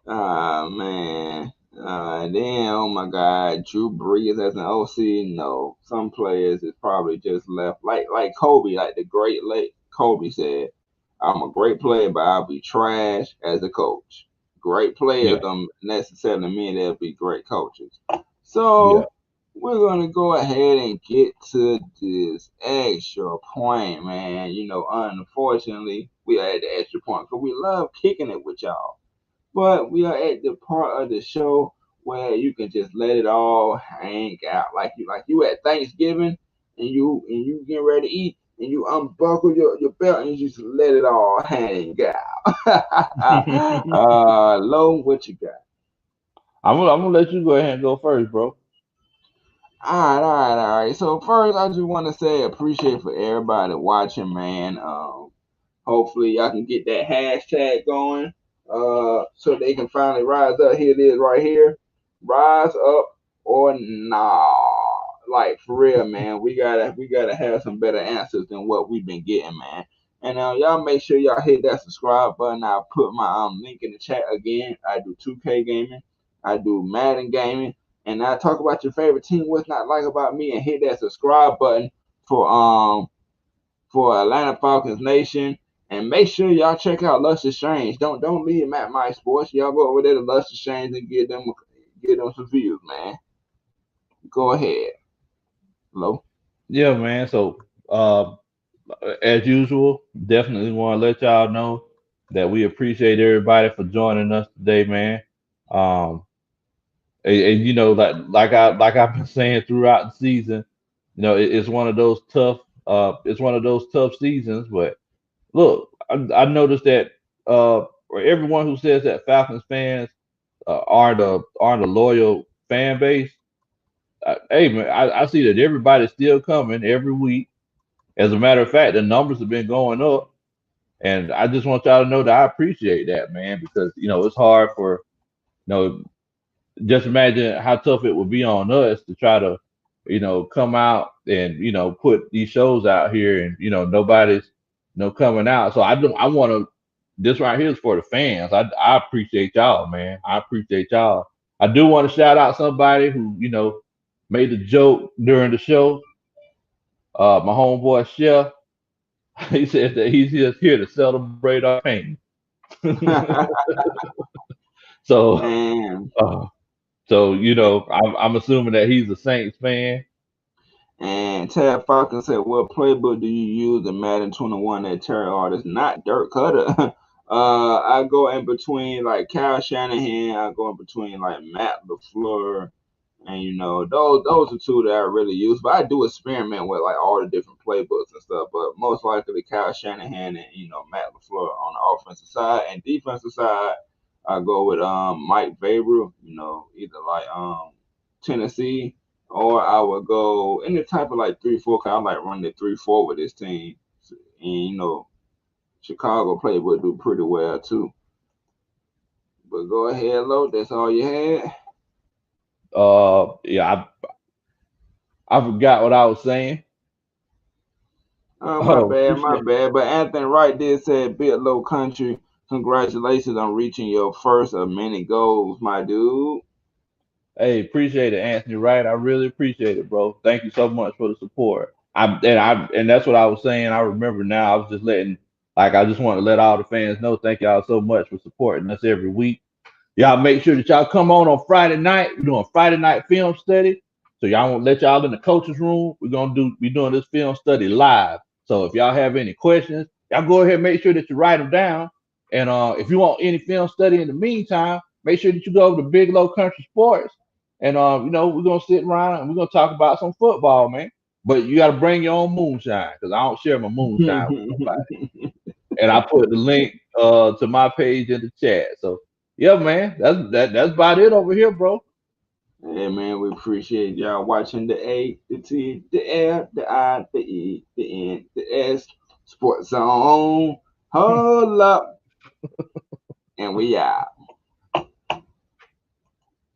Ah man. Then oh my God, Drew Brees as an OC. No, some players is probably just left like Kobe, like the great late Kobe said. I'm a great player, but I'll be trash as a coach. Great players Yeah, don't necessarily mean they'll be great coaches. yeah, So we're gonna go ahead and get to this extra point, man. Unfortunately, we are at the extra point because we love kicking it with y'all. But we are at the part of the show where you can just let it all hang out, like you at Thanksgiving and you get ready to eat and you unbuckle your belt and you just let it all hang out. Lo, what you got? I'm gonna let you go ahead and go first, bro. All right. So first, I just want to say appreciate for everybody watching, man. Hopefully, y'all can get that hashtag going, so they can finally rise up. Here it is, right here. Rise up or nah. Like for real, man. We gotta have some better answers than what we've been getting, man. And y'all make sure y'all hit that subscribe button. I'll put my link in the chat again. I do 2K gaming. I do Madden gaming, and I talk about your favorite team. What's not like about me, and hit that subscribe button for for Atlanta Falcons Nation. And make sure y'all check out Luscious Strange. Don't leave them at My Sports. Y'all go over there to Luscious Strange and get them some views, man. Go ahead. Hello. Yeah, man. So as usual, definitely want to let y'all know that we appreciate everybody for joining us today, man. Um, and you know, like I've been saying throughout the season, you know, it's one of those tough it's one of those tough seasons. But look, I noticed that for everyone who says that Falcons fans aren't a loyal fan base. Hey man, I see that everybody's still coming every week. As a matter of fact, the numbers have been going up, and I just want y'all to know that I appreciate that, man, because you know it's hard for know, just imagine how tough it would be on us to try to, come out and put these shows out here, and nobody's coming out. So I want to. This right here is for the fans. I appreciate y'all, man. I appreciate y'all. I do want to shout out somebody who made a joke during the show. My homeboy Chef. He said that he's just here to celebrate our pain. So, and uh, I'm assuming that he's a Saints fan. and Tad Falcon said, "What playbook do you use in Madden 21 that Terry artist, not Dirk Cutter?" I go in between like Kyle Shanahan. I go in between like Matt LaFleur. And those are two that I really use. But I do experiment with like all the different playbooks and stuff. But most likely Kyle Shanahan and Matt LaFleur on the offensive side and defensive side. I go with Mike Vrabel. Either like Tennessee, or I would go any type of like 3-4. Cause I like running the 3-4 with this team. And Chicago playbook do pretty well too. But go ahead, Lo. That's all you had. Yeah, I forgot what I was saying. Oh, my Oh, bad, my appreciate. bad. But Anthony Wright did say, Bit Low Country, congratulations on reaching your first of many goals, my dude. Hey, appreciate it, Anthony. Right, I really appreciate it, bro. Thank you so much for the support. And that's what I was saying. I remember now. I was just I just want to let all the fans know. Thank y'all so much for supporting us every week. Y'all make sure that y'all come on Friday night. We're doing Friday night film study. So y'all won't let y'all in the coach's room. Be doing this film study live. So if y'all have any questions, y'all go ahead and make sure that you write them down. And if you want any film study in the meantime, make sure that you go over to Big Low Country Sports. And we're gonna sit around and we're gonna talk about some football, man. But you gotta bring your own moonshine because I don't share my moonshine with nobody. And I put the link to my page in the chat. So yeah, man, that's about it over here, bro. Yeah, man, we appreciate y'all watching the A, the T, the L, the I, the E, the N, the S, Sports Zone. Hold up, and we out.